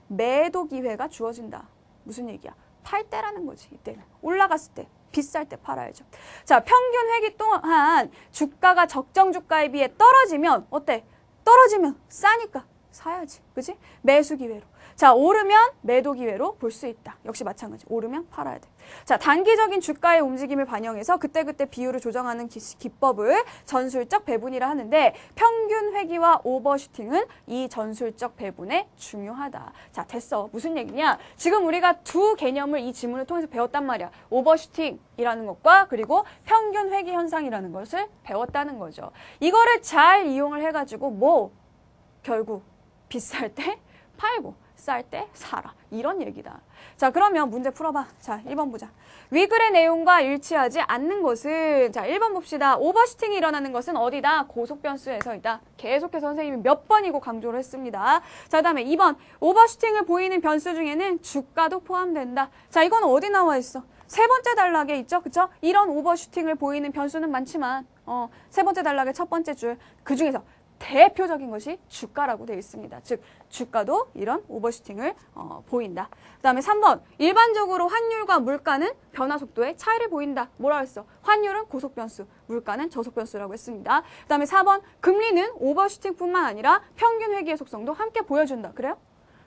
매도 기회가 주어진다. 무슨 얘기야? 팔 때라는 거지. 이때는. 올라갔을 때. 비쌀 때 팔아야죠. 자, 평균 회귀 또한 주가가 적정 주가에 비해 떨어지면 어때? 떨어지면 싸니까 사야지. 그지? 매수 기회로. 자, 오르면 매도 기회로 볼 수 있다. 역시 마찬가지. 오르면 팔아야 돼. 자, 단기적인 주가의 움직임을 반영해서 그때그때 비율을 조정하는 기법을 전술적 배분이라 하는데 평균 회귀와 오버슈팅은 이 전술적 배분에 중요하다. 자, 됐어. 무슨 얘기냐? 지금 우리가 두 개념을 이 지문을 통해서 배웠단 말이야. 오버슈팅이라는 것과 그리고 평균 회귀 현상이라는 것을 배웠다는 거죠. 이거를 잘 이용을 해가지고 결국 비쌀 때 팔고 쌀 때 사라. 이런 얘기다. 자, 그러면 문제 풀어봐. 자, 1번 보자. 위글의 내용과 일치하지 않는 것은, 자, 1번 봅시다. 오버슈팅이 일어나는 것은 어디다? 고속변수에서이다. 계속해서 선생님이 몇 번이고 강조를 했습니다. 자, 그 다음에 2번. 오버슈팅을 보이는 변수 중에는 주가도 포함된다. 자, 이건 어디 나와 있어? 세 번째 단락에 있죠? 그쵸? 이런 오버슈팅을 보이는 변수는 많지만, 세 번째 단락의 첫 번째 줄, 그 중에서 대표적인 것이 주가라고 되어 있습니다. 즉 주가도 이런 오버슈팅을 보인다. 그 다음에 3번 일반적으로 환율과 물가는 변화 속도에 차이를 보인다. 뭐라 했어? 환율은 고속변수, 물가는 저속변수라고 했습니다. 그 다음에 4번 금리는 오버슈팅뿐만 아니라 평균 회귀의 속성도 함께 보여준다. 그래요?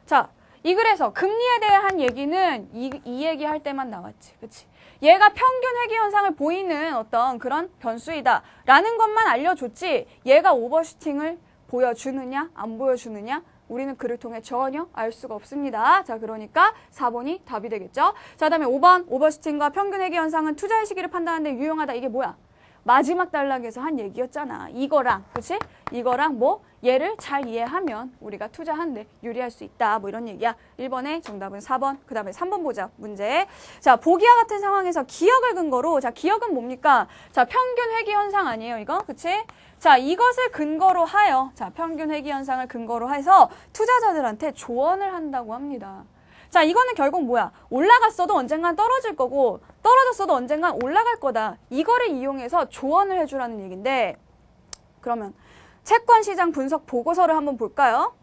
자, 이 글에서 금리에 대한 얘기는 이 얘기할 때만 나왔지. 그치? 얘가 평균 회귀 현상을 보이는 어떤 그런 변수이다 라는 것만 알려줬지 얘가 오버슈팅을 보여주느냐 안 보여주느냐 우리는 글을 통해 전혀 알 수가 없습니다. 자, 그러니까 4번이 답이 되겠죠. 자, 그다음에 5번 오버슈팅과 평균 회귀 현상은 투자의 시기를 판단하는 데 유용하다. 이게 뭐야? 마지막 단락에서 한 얘기였잖아. 이거랑, 그치? 이거랑 뭐 얘를 잘 이해하면 우리가 투자하는데 유리할 수 있다. 뭐 이런 얘기야. 1번의 정답은 4번. 그 다음에 3번 보자. 문제. 자, 보기와 같은 상황에서 기억을 근거로, 자, 기억은 뭡니까? 자, 평균 회귀 현상 아니에요, 이거? 그치? 자, 이것을 근거로 하여, 자, 평균 회귀 현상을 근거로 해서 투자자들한테 조언을 한다고 합니다. 자, 이거는 결국 뭐야? 올라갔어도 언젠간 떨어질 거고, 떨어졌어도 언젠간 올라갈 거다. 이거를 이용해서 조언을 해주라는 얘기인데, 그러면 채권 시장 분석 보고서를 한번 볼까요?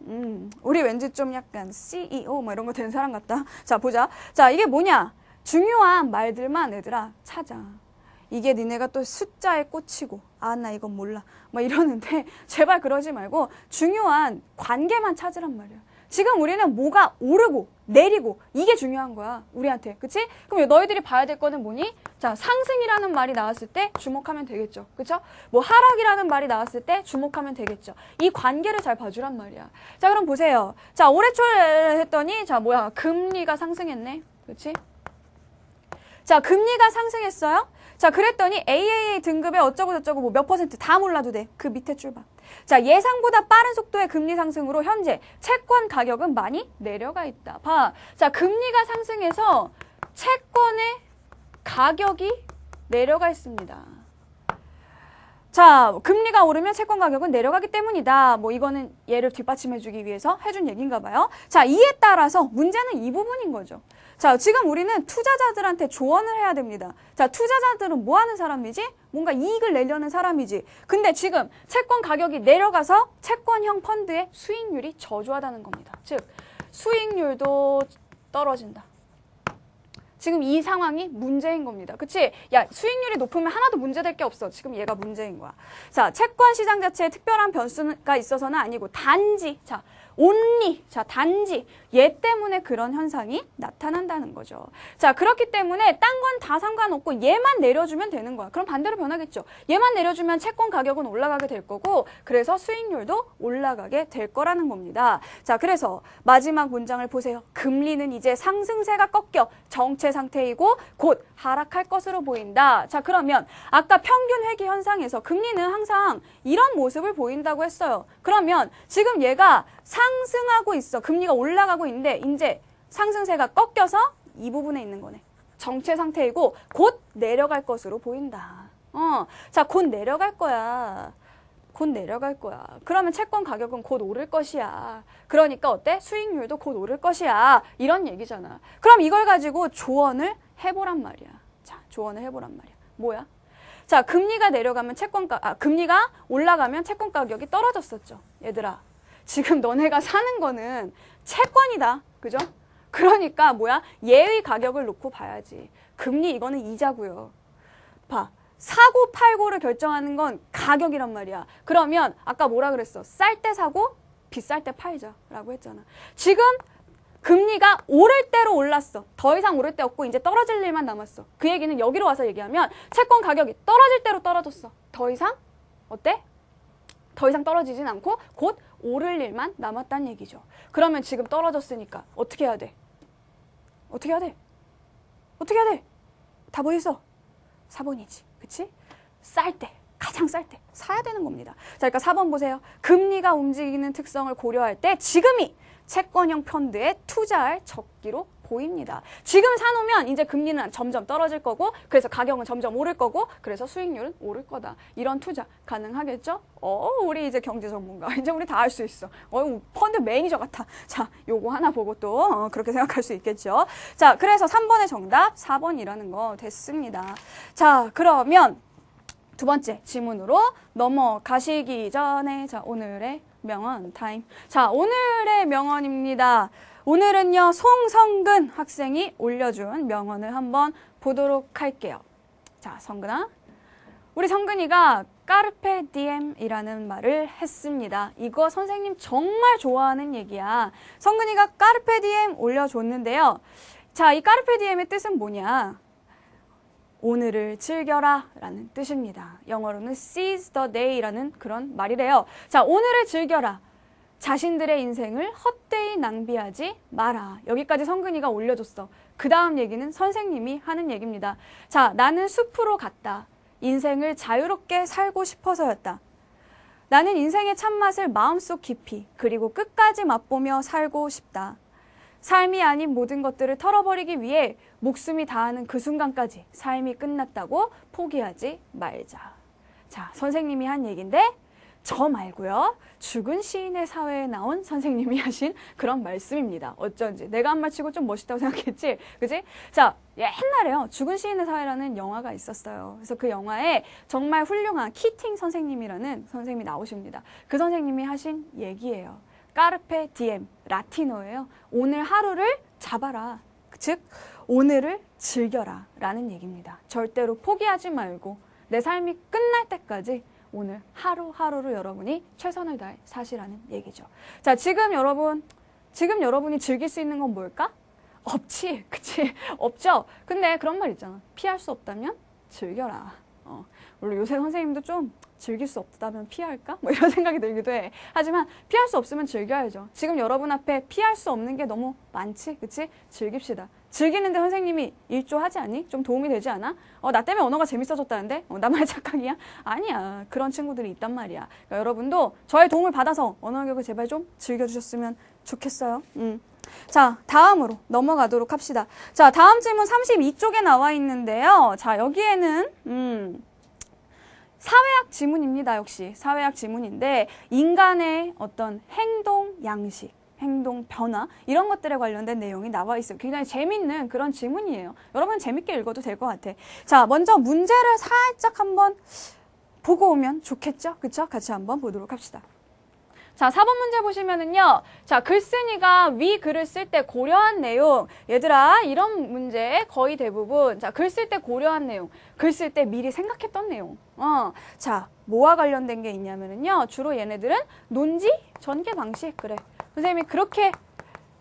우리 왠지 좀 약간 CEO 뭐 이런 거 된 사람 같다. 자, 보자. 자, 이게 뭐냐? 중요한 말들만 얘들아 찾아. 이게 니네가 또 숫자에 꽂히고 아, 나 이건 몰라. 막 이러는데 제발 그러지 말고 중요한 관계만 찾으란 말이야. 지금 우리는 뭐가 오르고 내리고 이게 중요한 거야. 우리한테. 그치? 그럼 너희들이 봐야 될 거는 뭐니? 자, 상승이라는 말이 나왔을 때 주목하면 되겠죠. 그쵸? 뭐 하락이라는 말이 나왔을 때 주목하면 되겠죠. 이 관계를 잘 봐주란 말이야. 자, 그럼 보세요. 자, 올해 초에 했더니 자, 뭐야? 금리가 상승했네. 그치? 자, 금리가 상승했어요? 자, 그랬더니 AAA 등급에 어쩌고저쩌고 뭐 몇 퍼센트 다 몰라도 돼. 그 밑에 줄 봐. 자, 예상보다 빠른 속도의 금리 상승으로 현재 채권 가격은 많이 내려가 있다. 봐. 자, 금리가 상승해서 채권의 가격이 내려가 있습니다. 자, 금리가 오르면 채권 가격은 내려가기 때문이다. 뭐 이거는 얘를 뒷받침해주기 위해서 해준 얘기인가 봐요. 자, 이에 따라서 문제는 이 부분인 거죠. 자, 지금 우리는 투자자들한테 조언을 해야 됩니다. 자, 투자자들은 뭐 하는 사람이지? 뭔가 이익을 내려는 사람이지. 근데 지금 채권 가격이 내려가서 채권형 펀드의 수익률이 저조하다는 겁니다. 즉, 수익률도 떨어진다. 지금 이 상황이 문제인 겁니다. 그치? 야, 수익률이 높으면 하나도 문제될 게 없어. 지금 얘가 문제인 거야. 자, 채권 시장 자체에 특별한 변수가 있어서는 아니고 단지, 자, only, 자, 단지 얘 때문에 그런 현상이 나타난다는 거죠. 자, 그렇기 때문에 딴 건 다 상관없고 얘만 내려주면 되는 거야. 그럼 반대로 변하겠죠. 얘만 내려주면 채권 가격은 올라가게 될 거고 그래서 수익률도 올라가게 될 거라는 겁니다. 자, 그래서 마지막 문장을 보세요. 금리는 이제 상승세가 꺾여 정체 상태이고 곧 하락할 것으로 보인다. 자, 그러면 아까 평균 회귀 현상에서 금리는 항상 이런 모습을 보인다고 했어요. 그러면 지금 얘가 상승하고 있어. 금리가 올라가고 있는데 이제 상승세가 꺾여서 이 부분에 있는 거네. 정체 상태이고 곧 내려갈 것으로 보인다. 자, 곧 내려갈 거야. 곧 내려갈 거야. 그러면 채권 가격은 곧 오를 것이야. 그러니까 어때? 수익률도 곧 오를 것이야. 이런 얘기잖아. 그럼 이걸 가지고 조언을 해보란 말이야. 자, 조언을 해보란 말이야. 뭐야? 자, 금리가 내려가면 금리가 올라가면 채권 가격이 떨어졌었죠. 얘들아, 지금 너네가 사는 거는 채권이다. 그죠? 그러니까 뭐야? 얘의 가격을 놓고 봐야지. 금리 이거는 이자고요. 봐. 사고 팔고를 결정하는 건 가격이란 말이야. 그러면 아까 뭐라 그랬어? 쌀 때 사고 비쌀 때 팔자 라고 했잖아. 지금 금리가 오를 대로 올랐어. 더 이상 오를 데 없고 이제 떨어질 일만 남았어. 그 얘기는 여기로 와서 얘기하면 채권 가격이 떨어질 대로 떨어졌어. 더 이상 어때? 더 이상 떨어지진 않고 곧 오를 일만 남았다는 얘기죠. 그러면 지금 떨어졌으니까 어떻게 해야 돼? 어떻게 해야 돼? 어떻게 해야 돼? 다 보이소? 4번이지. 그치? 쌀 때, 가장 쌀 때 사야 되는 겁니다. 자, 그러니까 4번 보세요. 금리가 움직이는 특성을 고려할 때 지금이 채권형 펀드에 투자할 적기로 보입니다. 지금 사놓으면 이제 금리는 점점 떨어질 거고 그래서 가격은 점점 오를 거고 그래서 수익률은 오를 거다. 이런 투자 가능하겠죠? 우리 이제 경제 전문가. 이제 우리 다 할 수 있어. 펀드 매니저 같아. 자, 요거 하나 보고 또 그렇게 생각할 수 있겠죠. 자, 그래서 3번의 정답 4번이라는 거 됐습니다. 자, 그러면 두 번째 지문으로 넘어가시기 전에 자, 오늘의 명언 타임. 자, 오늘의 명언입니다. 오늘은요, 송성근 학생이 올려준 명언을 한번 보도록 할게요. 자, 성근아. 우리 성근이가 까르페 디엠이라는 말을 했습니다. 이거 선생님 정말 좋아하는 얘기야. 성근이가 까르페 디엠 올려줬는데요. 자, 이 까르페 디엠의 뜻은 뭐냐? 오늘을 즐겨라 라는 뜻입니다. 영어로는 seize the day라는 그런 말이래요. 자, 오늘을 즐겨라. 자신들의 인생을 헛되이 낭비하지 마라. 여기까지 성근이가 올려줬어. 그 다음 얘기는 선생님이 하는 얘기입니다. 자, 나는 숲으로 갔다. 인생을 자유롭게 살고 싶어서였다. 나는 인생의 참맛을 마음속 깊이 그리고 끝까지 맛보며 살고 싶다. 삶이 아닌 모든 것들을 털어버리기 위해 목숨이 다하는 그 순간까지 삶이 끝났다고 포기하지 말자. 자, 선생님이 한 얘기인데 저 말고요. 죽은 시인의 사회에 나온 선생님이 하신 그런 말씀입니다. 어쩐지 내가 한 말 치고 좀 멋있다고 생각했지? 그지? 자, 옛날에요. 죽은 시인의 사회라는 영화가 있었어요. 그래서 그 영화에 정말 훌륭한 키팅 선생님이라는 선생님이 나오십니다. 그 선생님이 하신 얘기예요. 까르페 디엠, 라틴어예요. 오늘 하루를 잡아라. 즉, 오늘을 즐겨라 라는 얘기입니다. 절대로 포기하지 말고 내 삶이 끝날 때까지 오늘 하루하루를 여러분이 최선을 다해 사시라는 얘기죠. 자, 지금 여러분이 즐길 수 있는 건 뭘까? 없지, 그치? 없죠? 근데 그런 말 있잖아. 피할 수 없다면 즐겨라. 물론 요새 선생님도 좀 즐길 수 없다면 피할까? 뭐 이런 생각이 들기도 해. 하지만 피할 수 없으면 즐겨야죠. 지금 여러분 앞에 피할 수 없는 게 너무 많지? 그치? 즐깁시다. 즐기는데 선생님이 일조하지 않니? 좀 도움이 되지 않아? 나 때문에 언어가 재밌어졌다는데? 나만의 착각이야? 아니야. 그런 친구들이 있단 말이야. 그러니까 여러분도 저의 도움을 받아서 언어 교육을 제발 좀 즐겨주셨으면 좋겠어요. 자, 다음으로 넘어가도록 합시다. 자, 다음 질문 32쪽에 나와 있는데요. 자, 여기에는 사회학 지문입니다. 역시 사회학 지문인데 인간의 어떤 행동 양식, 행동 변화 이런 것들에 관련된 내용이 나와 있어요. 굉장히 재밌는 그런 지문이에요. 여러분 재밌게 읽어도 될 것 같아. 자, 먼저 문제를 살짝 한번 보고 오면 좋겠죠? 그쵸? 같이 한번 보도록 합시다. 자, 4번 문제 보시면은요. 자, 글쓴이가 위 글을 쓸 때 고려한 내용. 얘들아, 이런 문제 거의 대부분 자, 글 쓸 때 고려한 내용. 글 쓸 때 미리 생각했던 내용. 자, 뭐와 관련된 게 있냐면은요. 주로 얘네들은 논지, 전개 방식. 그래. 선생님이 그렇게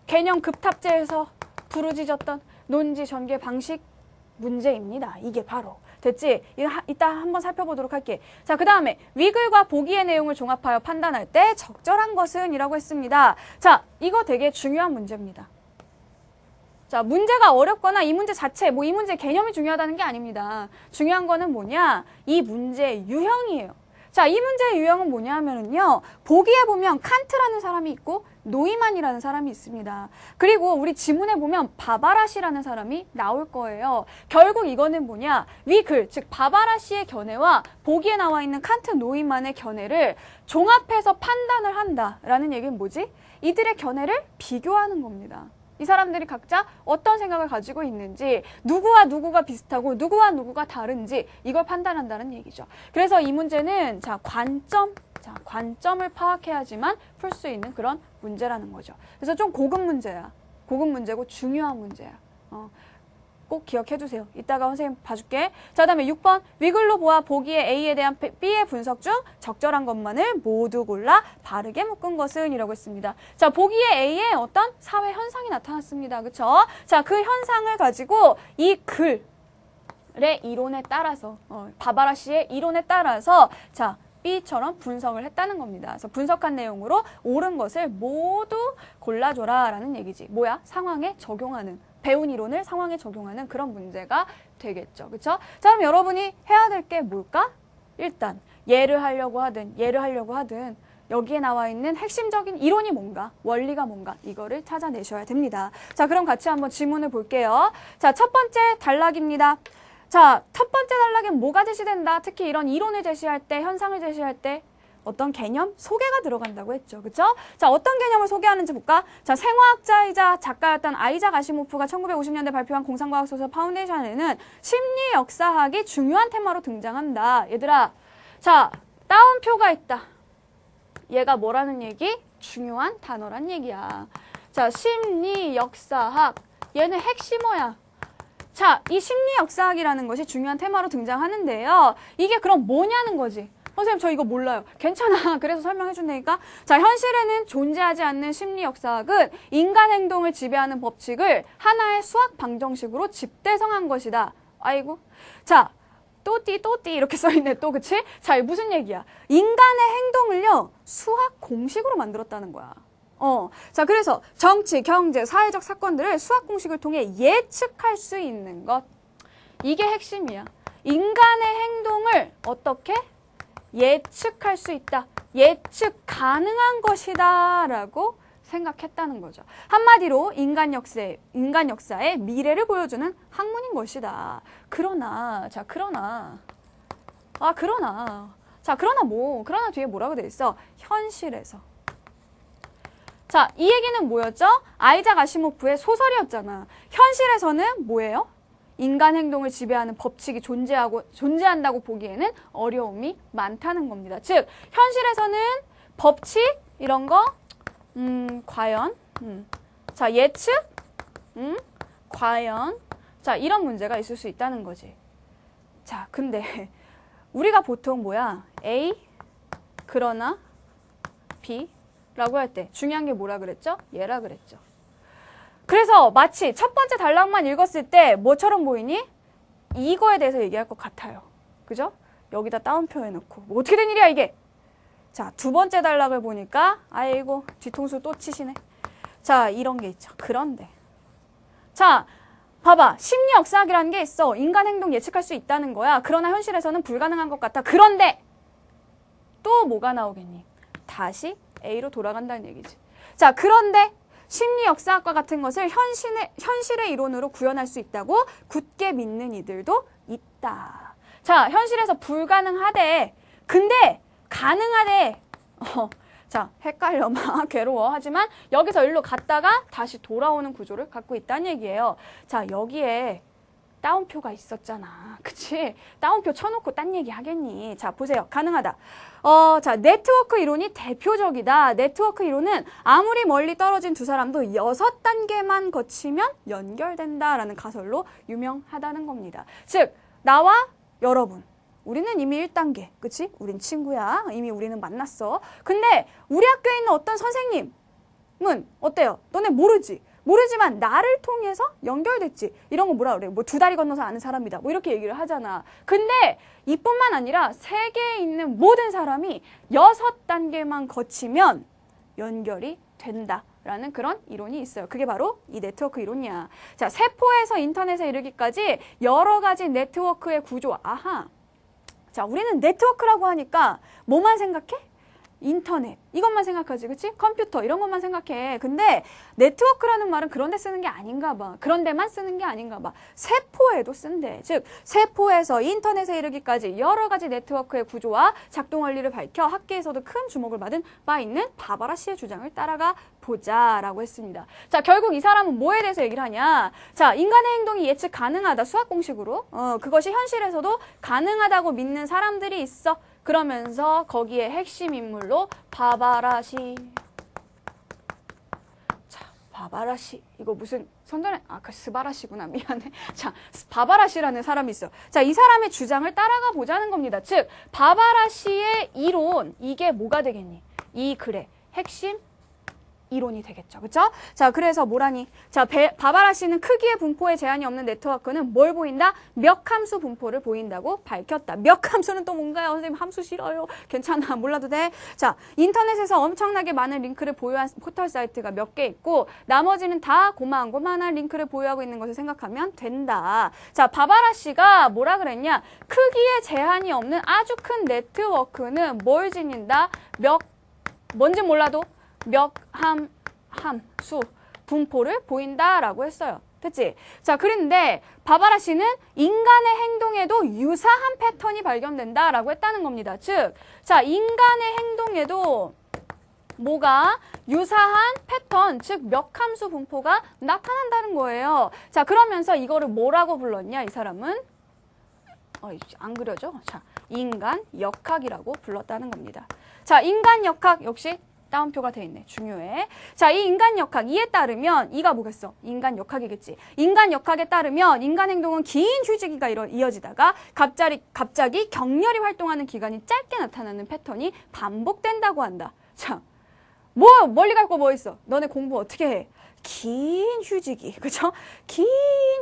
개념 급탑제해서 부르짖었던 논지, 전개 방식 문제입니다. 이게 바로. 됐지? 이따 한번 살펴보도록 할게. 자, 그 다음에 위글과 보기의 내용을 종합하여 판단할 때 적절한 것은 이라고 했습니다. 자, 이거 되게 중요한 문제입니다. 자, 문제가 어렵거나 이 문제 자체, 이 문제 개념이 중요하다는 게 아닙니다. 중요한 거는 뭐냐? 이 문제의 유형이에요. 자, 이 문제의 유형은 뭐냐 하면은요. 보기에 보면 칸트라는 사람이 있고 노이만이라는 사람이 있습니다. 그리고 우리 지문에 보면 바바라시라는 사람이 나올 거예요. 결국 이거는 뭐냐? 위글, 즉 바바라시의 견해와 보기에 나와 있는 칸트 노이만의 견해를 종합해서 판단을 한다라는 얘기는 뭐지? 이들의 견해를 비교하는 겁니다. 이 사람들이 각자 어떤 생각을 가지고 있는지, 누구와 누구가 비슷하고 누구와 누구가 다른지 이걸 판단한다는 얘기죠. 그래서 이 문제는 관점을 파악해야지만 풀 수 있는 그런 문제라는 거죠. 그래서 좀 고급 문제야. 고급 문제고 중요한 문제야. 꼭 기억해 두세요. 이따가 선생님 봐줄게. 자, 다음에 6번. 위글로 보아 보기의 A에 대한 B의 분석 중 적절한 것만을 모두 골라 바르게 묶은 것은 이라고 했습니다. 자, 보기의 A에 어떤 사회 현상이 나타났습니다. 그쵸? 자, 그 현상을 가지고 이 글의 이론에 따라서 바바라 씨의 이론에 따라서 자, B처럼 분석을 했다는 겁니다. 그래서 분석한 내용으로 옳은 것을 모두 골라줘라 라는 얘기지. 뭐야? 상황에 적용하는, 배운 이론을 상황에 적용하는 그런 문제가 되겠죠. 그쵸? 자, 그럼 여러분이 해야 될 게 뭘까? 일단 예를 하려고 하든 여기에 나와 있는 핵심적인 이론이 뭔가, 원리가 뭔가 이거를 찾아내셔야 됩니다. 자, 그럼 같이 한번 지문을 볼게요. 자, 첫 번째 단락입니다. 자, 첫 번째 단락엔 뭐가 제시된다? 특히 이런 이론을 제시할 때, 현상을 제시할 때 어떤 개념? 소개가 들어간다고 했죠. 그쵸? 자, 어떤 개념을 소개하는지 볼까? 자, 생화학자이자 작가였던 아이작 아시모프가 1950년대 발표한 공상과학 소설 파운데이션에는 심리 역사학이 중요한 테마로 등장한다. 얘들아, 자, 따옴표가 있다. 얘가 뭐라는 얘기? 중요한 단어란 얘기야. 자, 심리 역사학. 얘는 핵심어야. 자, 이 심리 역사학이라는 것이 중요한 테마로 등장하는데요. 이게 그럼 뭐냐는 거지. 선생님, 저 이거 몰라요. 괜찮아. 그래서 설명해 준다니까. 자, 현실에는 존재하지 않는 심리 역사학은 인간 행동을 지배하는 법칙을 하나의 수학 방정식으로 집대성한 것이다. 아이고. 자, 또띠 이렇게 써있네. 또, 그치? 자, 이게 무슨 얘기야? 인간의 행동을요, 수학 공식으로 만들었다는 거야. 자, 그래서 정치, 경제, 사회적 사건들을 수학 공식을 통해 예측할 수 있는 것. 이게 핵심이야. 인간의 행동을 어떻게? 예측할 수 있다. 예측 가능한 것이다 라고 생각했다는 거죠. 한마디로 인간 역사의 미래를 보여주는 학문인 것이다. 그러나 그러나 뒤에 뭐라고 돼 있어? 현실에서. 자, 이 얘기는 뭐였죠? 아이작 아시모프의 소설이었잖아. 현실에서는 뭐예요? 인간 행동을 지배하는 법칙이 존재한다고 보기에는 어려움이 많다는 겁니다. 즉, 현실에서는 법칙 이런 거 과연 자, 예측 과연 자, 이런 문제가 있을 수 있다는 거지. 자, 근데 우리가 보통 뭐야? A 그러나 B라고 할 때 중요한 게 뭐라 그랬죠? 얘라 그랬죠. 그래서 마치 첫 번째 단락만 읽었을 때 뭐처럼 보이니? 이거에 대해서 얘기할 것 같아요. 그죠? 여기다 따옴표 해놓고 뭐 어떻게 된 일이야 이게? 자, 두 번째 단락을 보니까 아이고 뒤통수 또 치시네. 자, 이런 게 있죠. 그런데 자, 봐봐. 심리 역사학이라는 게 있어. 인간 행동 예측할 수 있다는 거야. 그러나 현실에서는 불가능한 것 같아. 그런데 또 뭐가 나오겠니? 다시 A로 돌아간다는 얘기지. 자, 그런데 심리 역사학과 같은 것을 현실의 이론으로 구현할 수 있다고 굳게 믿는 이들도 있다. 자, 현실에서 불가능하대. 근데 가능하대. 자, 헷갈려 막 괴로워. 하지만 여기서 일로 갔다가 다시 돌아오는 구조를 갖고 있다는 얘기예요. 자, 여기에 따옴표가 있었잖아. 그치? 따옴표 쳐놓고 딴 얘기 하겠니? 자, 보세요. 가능하다. 자, 네트워크 이론이 대표적이다. 네트워크 이론은 아무리 멀리 떨어진 두 사람도 6단계만 거치면 연결된다라는 가설로 유명하다는 겁니다. 즉, 나와 여러분. 우리는 이미 1단계. 그치? 우린 친구야. 이미 우리는 만났어. 근데 우리 학교에 있는 어떤 선생님은 어때요? 너네 모르지? 모르지만 나를 통해서 연결됐지. 이런 거 뭐라 그래? 뭐 2다리 건너서 아는 사람이다. 뭐 이렇게 얘기를 하잖아. 근데 이뿐만 아니라 세계에 있는 모든 사람이 6단계만 거치면 연결이 된다. 라는 그런 이론이 있어요. 그게 바로 이 네트워크 이론이야. 자, 세포에서 인터넷에 이르기까지 여러 가지 네트워크의 구조. 아하. 자, 우리는 네트워크라고 하니까 뭐만 생각해? 인터넷. 이것만 생각하지, 그치? 컴퓨터. 이런 것만 생각해. 근데 네트워크라는 말은 그런 데 쓰는 게 아닌가 봐. 그런 데만 쓰는 게 아닌가 봐. 세포에도 쓴대. 즉, 세포에서 인터넷에 이르기까지 여러 가지 네트워크의 구조와 작동 원리를 밝혀 학계에서도 큰 주목을 받은 바 있는 바바라 씨의 주장을 따라가 보자라고 했습니다. 자, 결국 이 사람은 뭐에 대해서 얘기를 하냐? 자, 인간의 행동이 예측 가능하다. 수학 공식으로. 그것이 현실에서도 가능하다고 믿는 사람들이 있어. 그러면서 거기에 핵심 인물로 바바라시. 자, 바바라시. 이거 무슨 선전에 그 스바라시구나. 미안해. 자, 바바라시라는 사람이 있어. 자, 이 사람의 주장을 따라가 보자는 겁니다. 즉, 바바라시의 이론, 이게 뭐가 되겠니? 이 글의 핵심 이론이 되겠죠. 그쵸? 자, 그래서 뭐라니? 자, 바바라 씨는 크기의 분포에 제한이 없는 네트워크는 뭘 보인다? 멱함수 분포를 보인다고 밝혔다. 멱함수는 또 뭔가요? 선생님 함수 싫어요. 괜찮아. 몰라도 돼. 자, 인터넷에서 엄청나게 많은 링크를 보유한 포털 사이트가 몇 개 있고 나머지는 다 고만고만한 링크를 보유하고 있는 것을 생각하면 된다. 자, 바바라 씨가 뭐라 그랬냐? 크기에 제한이 없는 아주 큰 네트워크는 뭘 지닌다? 뭔지 몰라도 멱함수 분포를 보인다라고 했어요. 됐지? 자, 그런데 바바라 씨는 인간의 행동에도 유사한 패턴이 발견된다라고 했다는 겁니다. 즉, 자, 인간의 행동에도 뭐가 유사한 패턴, 즉 멱함수 분포가 나타난다는 거예요. 자, 그러면서 이거를 뭐라고 불렀냐, 이 사람은? 안 그려져? 자, 인간 역학이라고 불렀다는 겁니다. 자, 인간 역학 역시 따옴표가 돼 있네. 중요해. 자, 이 인간 역학, 이에 따르면 이가 뭐겠어? 인간 역학이겠지. 인간 역학에 따르면 인간 행동은 긴 휴지기가 이어지다가 갑자기 격렬히 활동하는 기간이 짧게 나타나는 패턴이 반복된다고 한다. 자, 멀리 갈 거 뭐 있어? 너네 공부 어떻게 해? 긴 휴지기, 그죠? 긴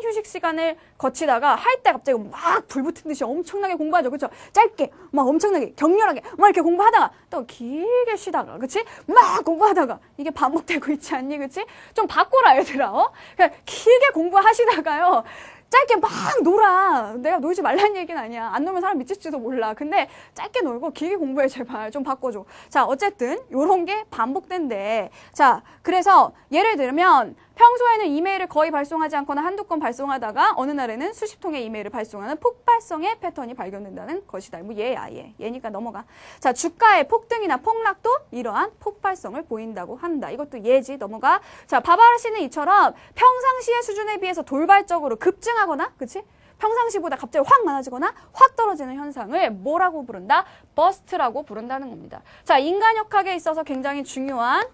휴식 시간을 거치다가 할 때 갑자기 막 불 붙은 듯이 엄청나게 공부하죠, 그죠? 짧게, 막 엄청나게, 격렬하게, 막 이렇게 공부하다가 또 길게 쉬다가, 그치? 막 공부하다가 이게 반복되고 있지 않니, 그치? 좀 바꿔라, 얘들아, 그냥 길게 공부하시다가요. 짧게 막 놀아. 내가 놀지 말라는 얘기는 아니야. 안 놀면 사람 미칠지도 몰라. 근데 짧게 놀고 길게 공부해 제발. 좀 바꿔줘. 자, 어쨌든 요런 게 반복된대. 자, 그래서 예를 들면 평소에는 이메일을 거의 발송하지 않거나 한두 건 발송하다가 어느 날에는 수십 통의 이메일을 발송하는 폭발성의 패턴이 발견된다는 것이다. 뭐 얘야, 얘. 얘니까 넘어가. 자, 주가의 폭등이나 폭락도 이러한 폭발성을 보인다고 한다. 이것도 얘지. 넘어가. 자, 바바라 씨는 이처럼 평상시의 수준에 비해서 돌발적으로 급증하거나, 그치? 평상시보다 갑자기 확 많아지거나 확 떨어지는 현상을 뭐라고 부른다? 버스트라고 부른다는 겁니다. 자, 인간역학에 있어서 굉장히 중요한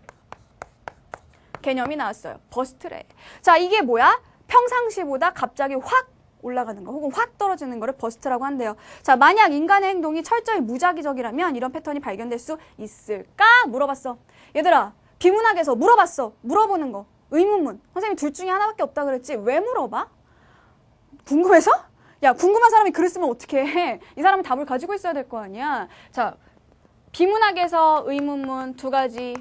개념이 나왔어요. 버스트래. 자, 이게 뭐야? 평상시보다 갑자기 확 올라가는 거 혹은 확 떨어지는 거를 버스트라고 한대요. 자, 만약 인간의 행동이 철저히 무작위적이라면 이런 패턴이 발견될 수 있을까? 물어봤어. 얘들아, 비문학에서 물어봤어. 물어보는 거. 의문문. 선생님이 둘 중에 하나밖에 없다 그랬지. 왜 물어봐? 궁금해서? 야, 궁금한 사람이 글을 쓰면 어떡해. 이 사람은 답을 가지고 있어야 될 거 아니야. 자, 비문학에서 의문문 두 가지.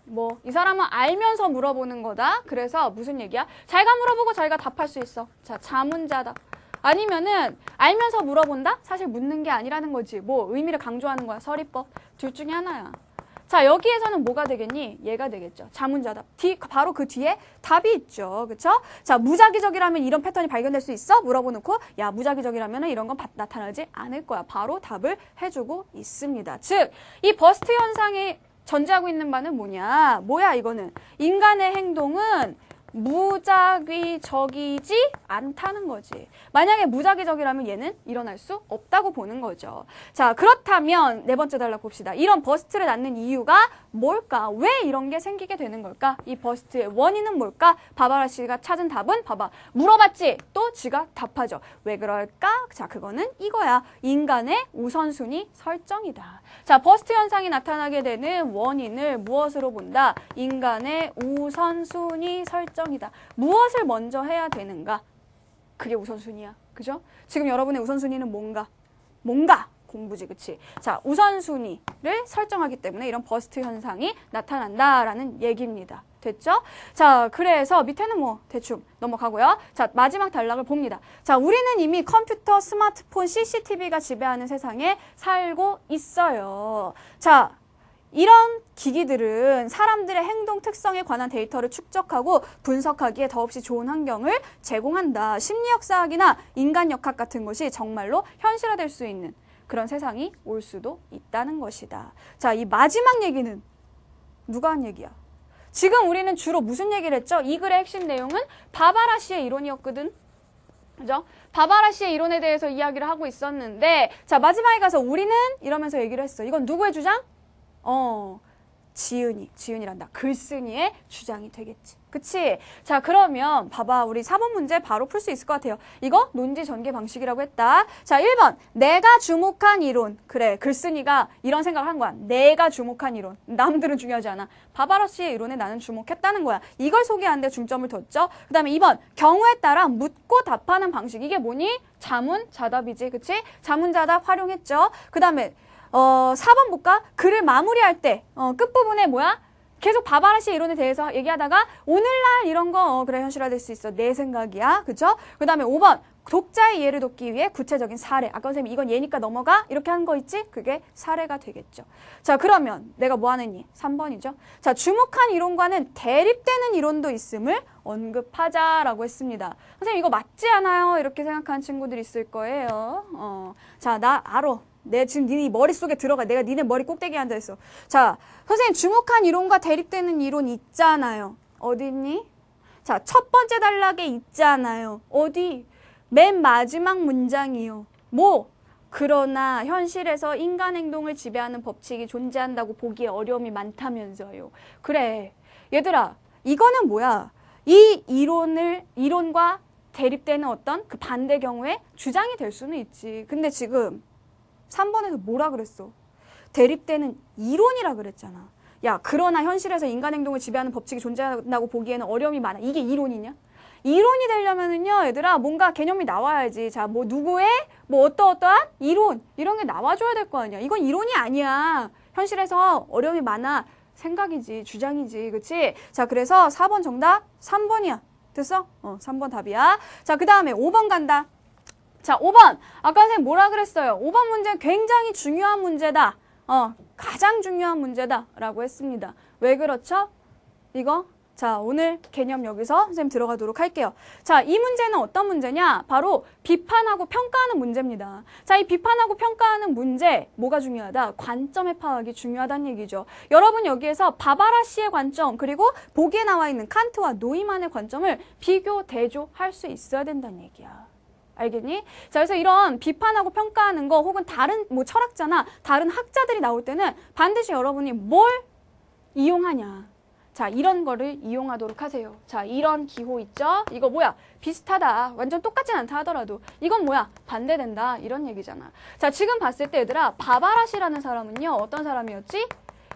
뭐 이 사람은 알면서 물어보는 거다. 그래서 무슨 얘기야? 자기가 물어보고 자기가 답할 수 있어. 자, 자문자다. 아니면은 알면서 물어본다? 사실 묻는 게 아니라는 거지. 뭐 의미를 강조하는 거야. 서리법. 둘 중에 하나야. 자, 여기에서는 뭐가 되겠니? 얘가 되겠죠. 자문자답. 바로 그 뒤에 답이 있죠. 그쵸? 자, 무작위적이라면 이런 패턴이 발견될 수 있어? 물어보놓고, 야, 무작위적이라면 이런 건 나타나지 않을 거야. 바로 답을 해주고 있습니다. 즉, 이 버스트 현상이 전제하고 있는 바는 뭐냐? 뭐야, 이거는? 인간의 행동은 무작위적이지 않다는 거지. 만약에 무작위적이라면 얘는 일어날 수 없다고 보는 거죠. 자, 그렇다면 네 번째 단락 봅시다. 이런 버스트를 낳는 이유가 뭘까? 왜 이런 게 생기게 되는 걸까? 이 버스트의 원인은 뭘까? 바바라 씨가 찾은 답은 봐봐. 물어봤지? 또 지가 답하죠. 왜 그럴까? 자, 그거는 이거야. 인간의 우선순위 설정이다. 자, 버스트 현상이 나타나게 되는 원인을 무엇으로 본다? 인간의 우선순위 설정이다. 무엇을 먼저 해야 되는가? 그게 우선순위야. 그죠? 지금 여러분의 우선순위는 뭔가? 공부지, 그치? 자, 우선순위를 설정하기 때문에 이런 버스트 현상이 나타난다라는 얘기입니다. 됐죠? 자, 그래서 밑에는 뭐 대충 넘어가고요. 자, 마지막 단락을 봅니다. 자, 우리는 이미 컴퓨터, 스마트폰, CCTV가 지배하는 세상에 살고 있어요. 자, 이런 기기들은 사람들의 행동 특성에 관한 데이터를 축적하고 분석하기에 더없이 좋은 환경을 제공한다. 심리역사학이나 인간역학 같은 것이 정말로 현실화될 수 있는 그런 세상이 올 수도 있다는 것이다. 자, 이 마지막 얘기는 누가 한 얘기야? 지금 우리는 주로 무슨 얘기를 했죠? 이 글의 핵심 내용은 바바라 씨의 이론이었거든. 그죠? 바바라 씨의 이론에 대해서 이야기를 하고 있었는데, 자, 마지막에 가서 우리는 이러면서 얘기를 했어. 이건 누구의 주장? 지은이란다. 글쓴이의 주장이 되겠지. 그치? 자, 그러면 봐봐. 우리 4번 문제 바로 풀 수 있을 것 같아요. 이거 논지 전개 방식이라고 했다. 자, 1번. 내가 주목한 이론. 그래, 글쓴이가 이런 생각을 한 거야. 내가 주목한 이론. 남들은 중요하지 않아. 바바라 씨의 이론에 나는 주목했다는 거야. 이걸 소개하는데 중점을 뒀죠. 그 다음에 2번. 경우에 따라 묻고 답하는 방식. 이게 뭐니? 자문자답이지. 그치? 자문자답 활용했죠. 그 다음에 4번 볼까? 글을 마무리할 때 끝부분에 뭐야? 계속 바바라 씨의 이론에 대해서 얘기하다가 오늘날 이런 거 그래 현실화될 수 있어. 내 생각이야. 그죠? 그 다음에 5번 독자의 이해를 돕기 위해 구체적인 사례. 아까 선생님이 이건 얘니까 넘어가? 이렇게 한 거 있지? 그게 사례가 되겠죠. 자, 그러면 내가 뭐 하느니? 3번이죠. 자, 주목한 이론과는 대립되는 이론도 있음을 언급하자라고 했습니다. 선생님 이거 맞지 않아요? 이렇게 생각하는 친구들 있을 거예요. 자, 나 알아. 내 지금 니네 머릿속에 들어가. 내가 니네 머리 꼭대기에 앉아있어. 자, 선생님 주목한 이론과 대립되는 이론 있잖아요. 어디 있니? 자, 첫 번째 단락에 있잖아요. 어디? 맨 마지막 문장이요. 뭐? 그러나 현실에서 인간 행동을 지배하는 법칙이 존재한다고 보기에 어려움이 많다면서요. 그래. 얘들아, 이거는 뭐야? 이 이론과 대립되는 어떤 그 반대 경우에 주장이 될 수는 있지. 근데 지금 3번에서 뭐라 그랬어? 대립되는 이론이라 그랬잖아. 야, 그러나 현실에서 인간 행동을 지배하는 법칙이 존재한다고 보기에는 어려움이 많아. 이게 이론이냐? 이론이 되려면은요, 얘들아, 뭔가 개념이 나와야지. 자, 뭐 누구의 뭐 어떠한 이론 이런 게 나와줘야 될 거 아니야. 이건 이론이 아니야. 현실에서 어려움이 많아. 생각이지, 주장이지, 그치? 자, 그래서 4번 정답 3번이야. 됐어? 3번 답이야. 자, 그 다음에 5번 간다. 자, 5번. 아까 선생님 뭐라 그랬어요? 5번 문제는 굉장히 중요한 문제다. 가장 중요한 문제다. 라고 했습니다. 왜 그렇죠? 이거. 자, 오늘 개념 여기서 선생님 들어가도록 할게요. 자, 이 문제는 어떤 문제냐? 바로 비판하고 평가하는 문제입니다. 자, 이 비판하고 평가하는 문제, 뭐가 중요하다? 관점의 파악이 중요하다는 얘기죠. 여러분 여기에서 바바라 씨의 관점, 그리고 보기에 나와 있는 칸트와 노이만의 관점을 비교, 대조할 수 있어야 된다는 얘기야. 알겠니? 자, 그래서 이런 비판하고 평가하는 거 혹은 다른 뭐 철학자나 다른 학자들이 나올 때는 반드시 여러분이 뭘 이용하냐. 자, 이런 거를 이용하도록 하세요. 자, 이런 기호 있죠? 이거 뭐야? 비슷하다. 완전 똑같진 않다 하더라도 이건 뭐야? 반대된다. 이런 얘기잖아. 자, 지금 봤을 때 얘들아, 바바라 씨라는 사람은요. 어떤 사람이었지?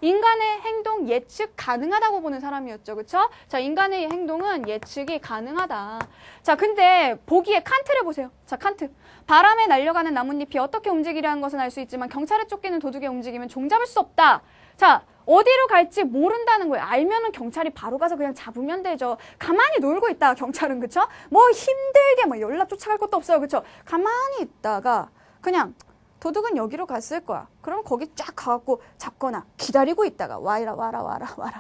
인간의 행동 예측 가능하다고 보는 사람이었죠. 그쵸? 자, 인간의 행동은 예측이 가능하다. 자, 근데 보기에 칸트를 보세요. 자, 칸트. 바람에 날려가는 나뭇잎이 어떻게 움직이려는 것은 알 수 있지만 경찰에 쫓기는 도둑의 움직임은 종잡을 수 없다. 자, 어디로 갈지 모른다는 거예요. 알면은 경찰이 바로 가서 그냥 잡으면 되죠. 가만히 놀고 있다가 경찰은, 그쵸? 뭐 힘들게 뭐 연락 쫓아갈 것도 없어요. 그쵸? 가만히 있다가 그냥 도둑은 여기로 갔을 거야. 그럼 거기 쫙 가갖고 잡거나 기다리고 있다가 와라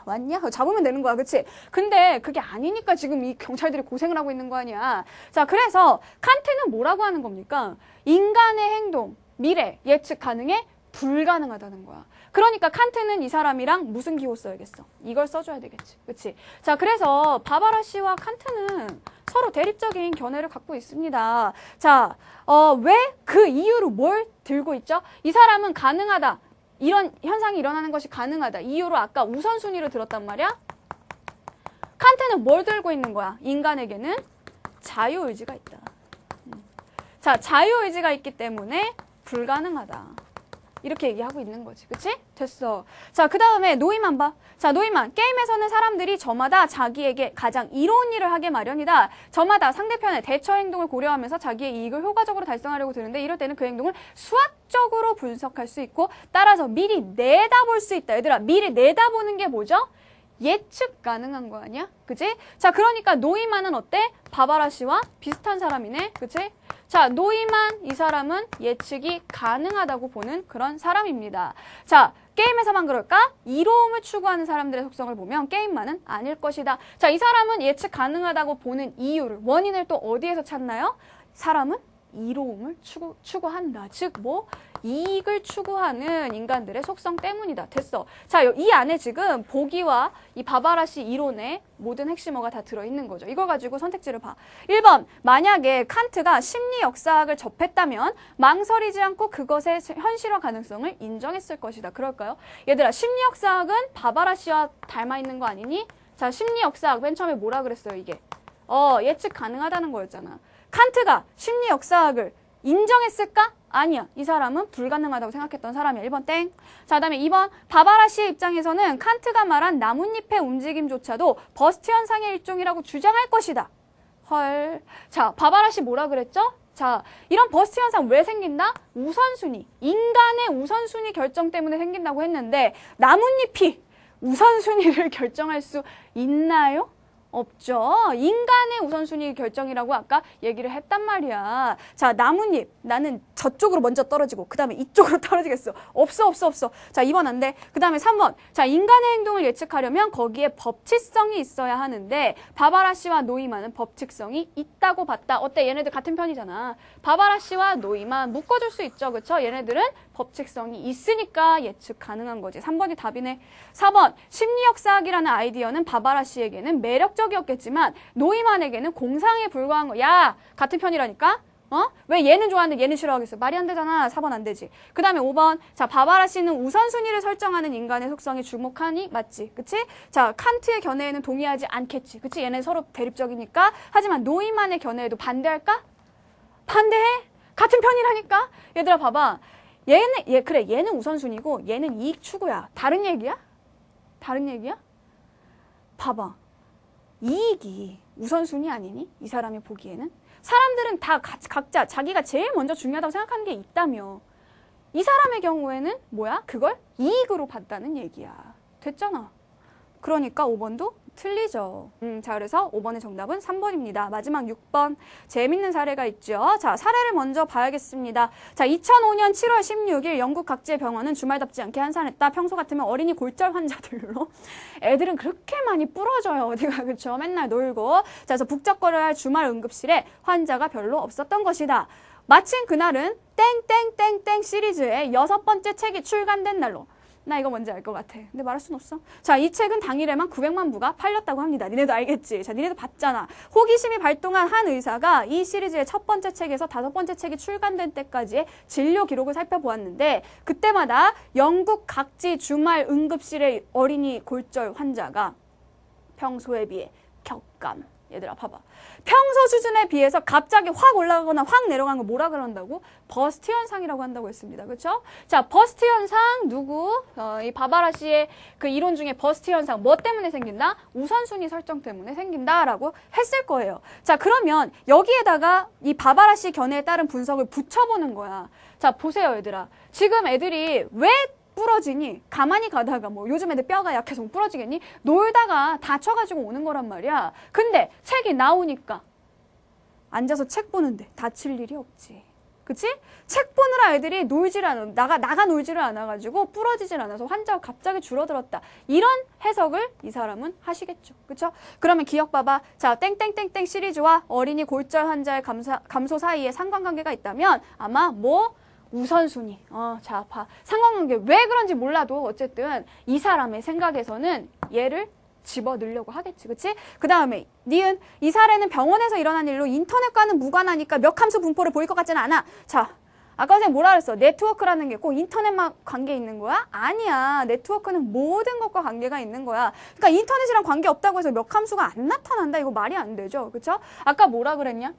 왔냐? 잡으면 되는 거야. 그치? 근데 그게 아니니까 지금 이 경찰들이 고생을 하고 있는 거 아니야. 자, 그래서 칸트는 뭐라고 하는 겁니까? 인간의 행동, 미래, 예측 가능해? 불가능하다는 거야. 그러니까 칸트는 이 사람이랑 무슨 기호 써야겠어? 이걸 써줘야 되겠지. 그치? 자, 그래서 바바라 씨와 칸트는 서로 대립적인 견해를 갖고 있습니다. 자, 왜 그 이유로 뭘 들고 있죠? 이 사람은 가능하다. 이런 현상이 일어나는 것이 가능하다. 이유로 아까 우선순위를 들었단 말이야? 칸트는 뭘 들고 있는 거야? 인간에게는 자유의지가 있다. 자, 자유의지가 있기 때문에 불가능하다. 이렇게 얘기하고 있는 거지. 그치? 됐어. 자, 그 다음에 노이만 봐. 자, 노이만. 게임에서는 사람들이 저마다 자기에게 가장 이로운 일을 하게 마련이다. 저마다 상대편의 대처 행동을 고려하면서 자기의 이익을 효과적으로 달성하려고 드는데 이럴 때는 그 행동을 수학적으로 분석할 수 있고 따라서 미리 내다볼 수 있다. 얘들아, 미리 내다보는 게 뭐죠? 예측 가능한 거 아니야? 그치? 자, 그러니까 노이만은 어때? 바바라 씨와 비슷한 사람이네. 그치? 자, 노이만 이 사람은 예측이 가능하다고 보는 그런 사람입니다. 자, 게임에서만 그럴까? 이로움을 추구하는 사람들의 속성을 보면 게임만은 아닐 것이다. 자, 이 사람은 예측 가능하다고 보는 이유를, 원인을 또 어디에서 찾나요? 사람은 이로움을 추구한다. 즉, 뭐? 이익을 추구하는 인간들의 속성 때문이다. 됐어. 자, 이 안에 지금 보기와 이 바바라 씨 이론의 모든 핵심어가 다 들어있는 거죠. 이걸 가지고 선택지를 봐. 1번, 만약에 칸트가 심리 역사학을 접했다면 망설이지 않고 그것의 현실화 가능성을 인정했을 것이다. 그럴까요? 얘들아, 심리 역사학은 바바라 씨와 닮아 있는 거 아니니? 자, 심리 역사학 맨 처음에 뭐라 그랬어요, 이게? 예측 가능하다는 거였잖아. 칸트가 심리 역사학을 인정했을까? 아니야. 이 사람은 불가능하다고 생각했던 사람이야. 1번 땡. 자, 그다음에 2번. 바바라 씨의 입장에서는 칸트가 말한 나뭇잎의 움직임조차도 버스트 현상의 일종이라고 주장할 것이다. 헐. 자, 바바라 씨 뭐라 그랬죠? 자, 이런 버스트 현상 왜 생긴다? 우선순위. 인간의 우선순위 결정 때문에 생긴다고 했는데 나뭇잎이 우선순위를 결정할 수 있나요? 없죠. 인간의 우선순위 결정이라고 아까 얘기를 했단 말이야. 자, 나뭇잎. 나는 저쪽으로 먼저 떨어지고 그 다음에 이쪽으로 떨어지겠어. 없어. 자, 2번 안 돼. 그 다음에 3번. 자, 인간의 행동을 예측하려면 거기에 법칙성이 있어야 하는데 바바라 씨와 노이만은 법칙성이 있다고 봤다. 어때? 얘네들 같은 편이잖아. 바바라 씨와 노이만 묶어줄 수 있죠. 그쵸? 얘네들은 법칙성이 있으니까 예측 가능한 거지. 3번이 답이네. 4번. 심리역사학이라는 아이디어는 바바라 씨에게는 매력적이었겠지만 노이만에게는 공상에 불과한 거. 야, 같은 편이라니까? 왜 얘는 좋아하는데 얘는 싫어하겠어? 말이 안 되잖아. 4번 안 되지. 그 다음에 5번. 자, 바바라 씨는 우선순위를 설정하는 인간의 속성에 주목하니 맞지. 그치? 자, 칸트의 견해에는 동의하지 않겠지. 그치? 얘네 서로 대립적이니까. 하지만 노이만의 견해에도 반대할까? 반대해? 같은 편이라니까? 얘들아, 봐봐. 그래, 얘는 우선순위고 얘는 이익 추구야. 다른 얘기야? 다른 얘기야? 봐봐. 이익이 우선순위 아니니? 이 사람이 보기에는? 사람들은 다 각자 자기가 제일 먼저 중요하다고 생각하는 게 있다며. 이 사람의 경우에는 뭐야? 그걸 이익으로 봤다는 얘기야. 됐잖아. 그러니까 5번도 틀리죠. 자, 그래서 5번의 정답은 3번입니다. 마지막 6번. 재밌는 사례가 있죠. 자, 사례를 먼저 봐야겠습니다. 자, 2005년 7월 16일 영국 각지의 병원은 주말답지 않게 한산했다. 평소 같으면 어린이 골절 환자들로. 애들은 그렇게 많이 부러져요. 어디가, 그쵸? 맨날 놀고. 자, 그래서 북적거려야 할 주말 응급실에 환자가 별로 없었던 것이다. 마침 그날은 땡땡땡땡 시리즈의 6번째 책이 출간된 날로. 나 이거 뭔지 알 것 같아. 근데 말할 순 없어. 자, 이 책은 당일에만 900만 부가 팔렸다고 합니다. 니네도 알겠지? 자, 니네도 봤잖아. 호기심이 발동한 한 의사가 이 시리즈의 첫 번째 책에서 5번째 책이 출간된 때까지의 진료 기록을 살펴보았는데 그때마다 영국 각지 주말 응급실의 어린이 골절 환자가 평소에 비해 격감. 얘들아 봐봐. 평소 수준에 비해서 갑자기 확 올라가거나 확 내려가는 거 뭐라 그런다고? 버스트 현상이라고 한다고 했습니다. 그렇죠? 자, 버스트 현상 누구? 이 바바라 씨의 그 이론 중에 버스트 현상 뭐 때문에 생긴다? 우선순위 설정 때문에 생긴다라고 했을 거예요. 자, 그러면 여기에다가 이 바바라 씨 견해에 따른 분석을 붙여보는 거야. 자, 보세요, 얘들아. 지금 애들이 왜 부러지니? 가만히 가다가 뭐 요즘 애들 뼈가 약해서 부러지겠니? 놀다가 다쳐가지고 오는 거란 말이야. 근데 책이 나오니까 앉아서 책 보는데 다칠 일이 없지. 그치? 책 보느라 애들이 나가 놀지를 않아가지고 부러지질 않아서 환자가 갑자기 줄어들었다. 이런 해석을 이 사람은 하시겠죠. 그쵸? 그러면 기억 봐봐. 자, 땡땡땡땡 시리즈와 어린이 골절 환자의 감소 사이에 상관관계가 있다면 아마 뭐 우선순위, 자, 상관관계 왜 그런지 몰라도 어쨌든 이 사람의 생각에서는 얘를 집어넣으려고 하겠지, 그치? 그 다음에 니은, 이 사례는 병원에서 일어난 일로 인터넷과는 무관하니까 몇 함수 분포를 보일 것 같지는 않아. 자, 아까 선생님 뭐라 그랬어? 네트워크라는 게 꼭 인터넷만 관계 있는 거야? 아니야. 네트워크는 모든 것과 관계가 있는 거야. 그러니까 인터넷이랑 관계 없다고 해서 몇 함수가 안 나타난다? 이거 말이 안 되죠, 그쵸? 아까 뭐라 그랬냐?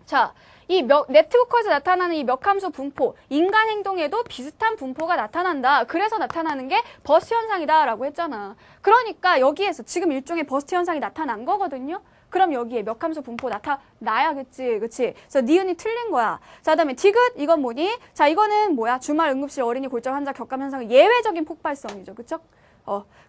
자, 이 네트워크에서 나타나는 이 몇함수 분포, 인간 행동에도 비슷한 분포가 나타난다. 그래서 나타나는 게 버스트 현상이다라고 했잖아. 그러니까 여기에서 지금 일종의 버스트 현상이 나타난 거거든요. 그럼 여기에 몇함수 분포 나타나야겠지, 그치? 그래서 니은이 틀린 거야. 자, 그다음에 디귿 이건 뭐니? 자, 이거는 뭐야? 주말 응급실 어린이 골절 환자 격감 현상의 예외적인 폭발성이죠, 그쵸?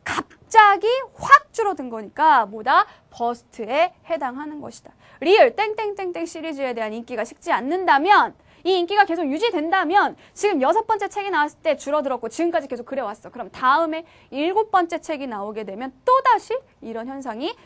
갑자기 확 줄어든 거니까 뭐다? 버스트에 해당하는 것이다. 리얼 땡땡땡땡 시리즈에 대한 인기가 식지 않는다면 이 인기가 계속 유지된다면 지금 6번째 책이 나왔을 때 줄어들었고 지금까지 계속 그래왔어. 그럼 다음에 7번째 책이 나오게 되면 또다시 이런 현상이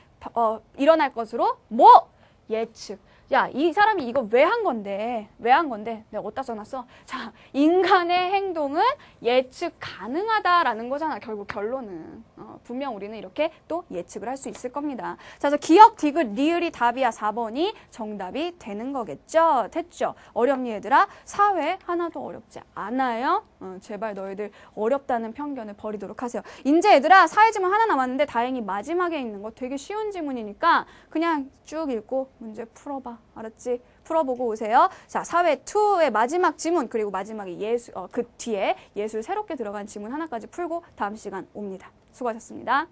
일어날 것으로 뭐? 예측. 야, 이 사람이 이거 왜 한 건데? 왜 한 건데? 내가 어디다 써놨어? 자, 인간의 행동은 예측 가능하다라는 거잖아. 결국 결론은. 분명 우리는 이렇게 또 예측을 할 수 있을 겁니다. 자, 그래서 기억, 디귿, 리을이 답이야. 4번이 정답이 되는 거겠죠? 됐죠? 어렵니 얘들아? 사회 하나도 어렵지 않아요? 제발 너희들 어렵다는 편견을 버리도록 하세요. 이제 얘들아 사회 지문 하나 남았는데 다행히 마지막에 있는 거 되게 쉬운 지문이니까 그냥 쭉 읽고 문제 풀어봐. 알았지? 풀어보고 오세요. 자, 사회 2의 마지막 지문 그리고 마지막에 그 뒤에 예술 새롭게 들어간 지문 하나까지 풀고 다음 시간 옵니다. 수고하셨습니다.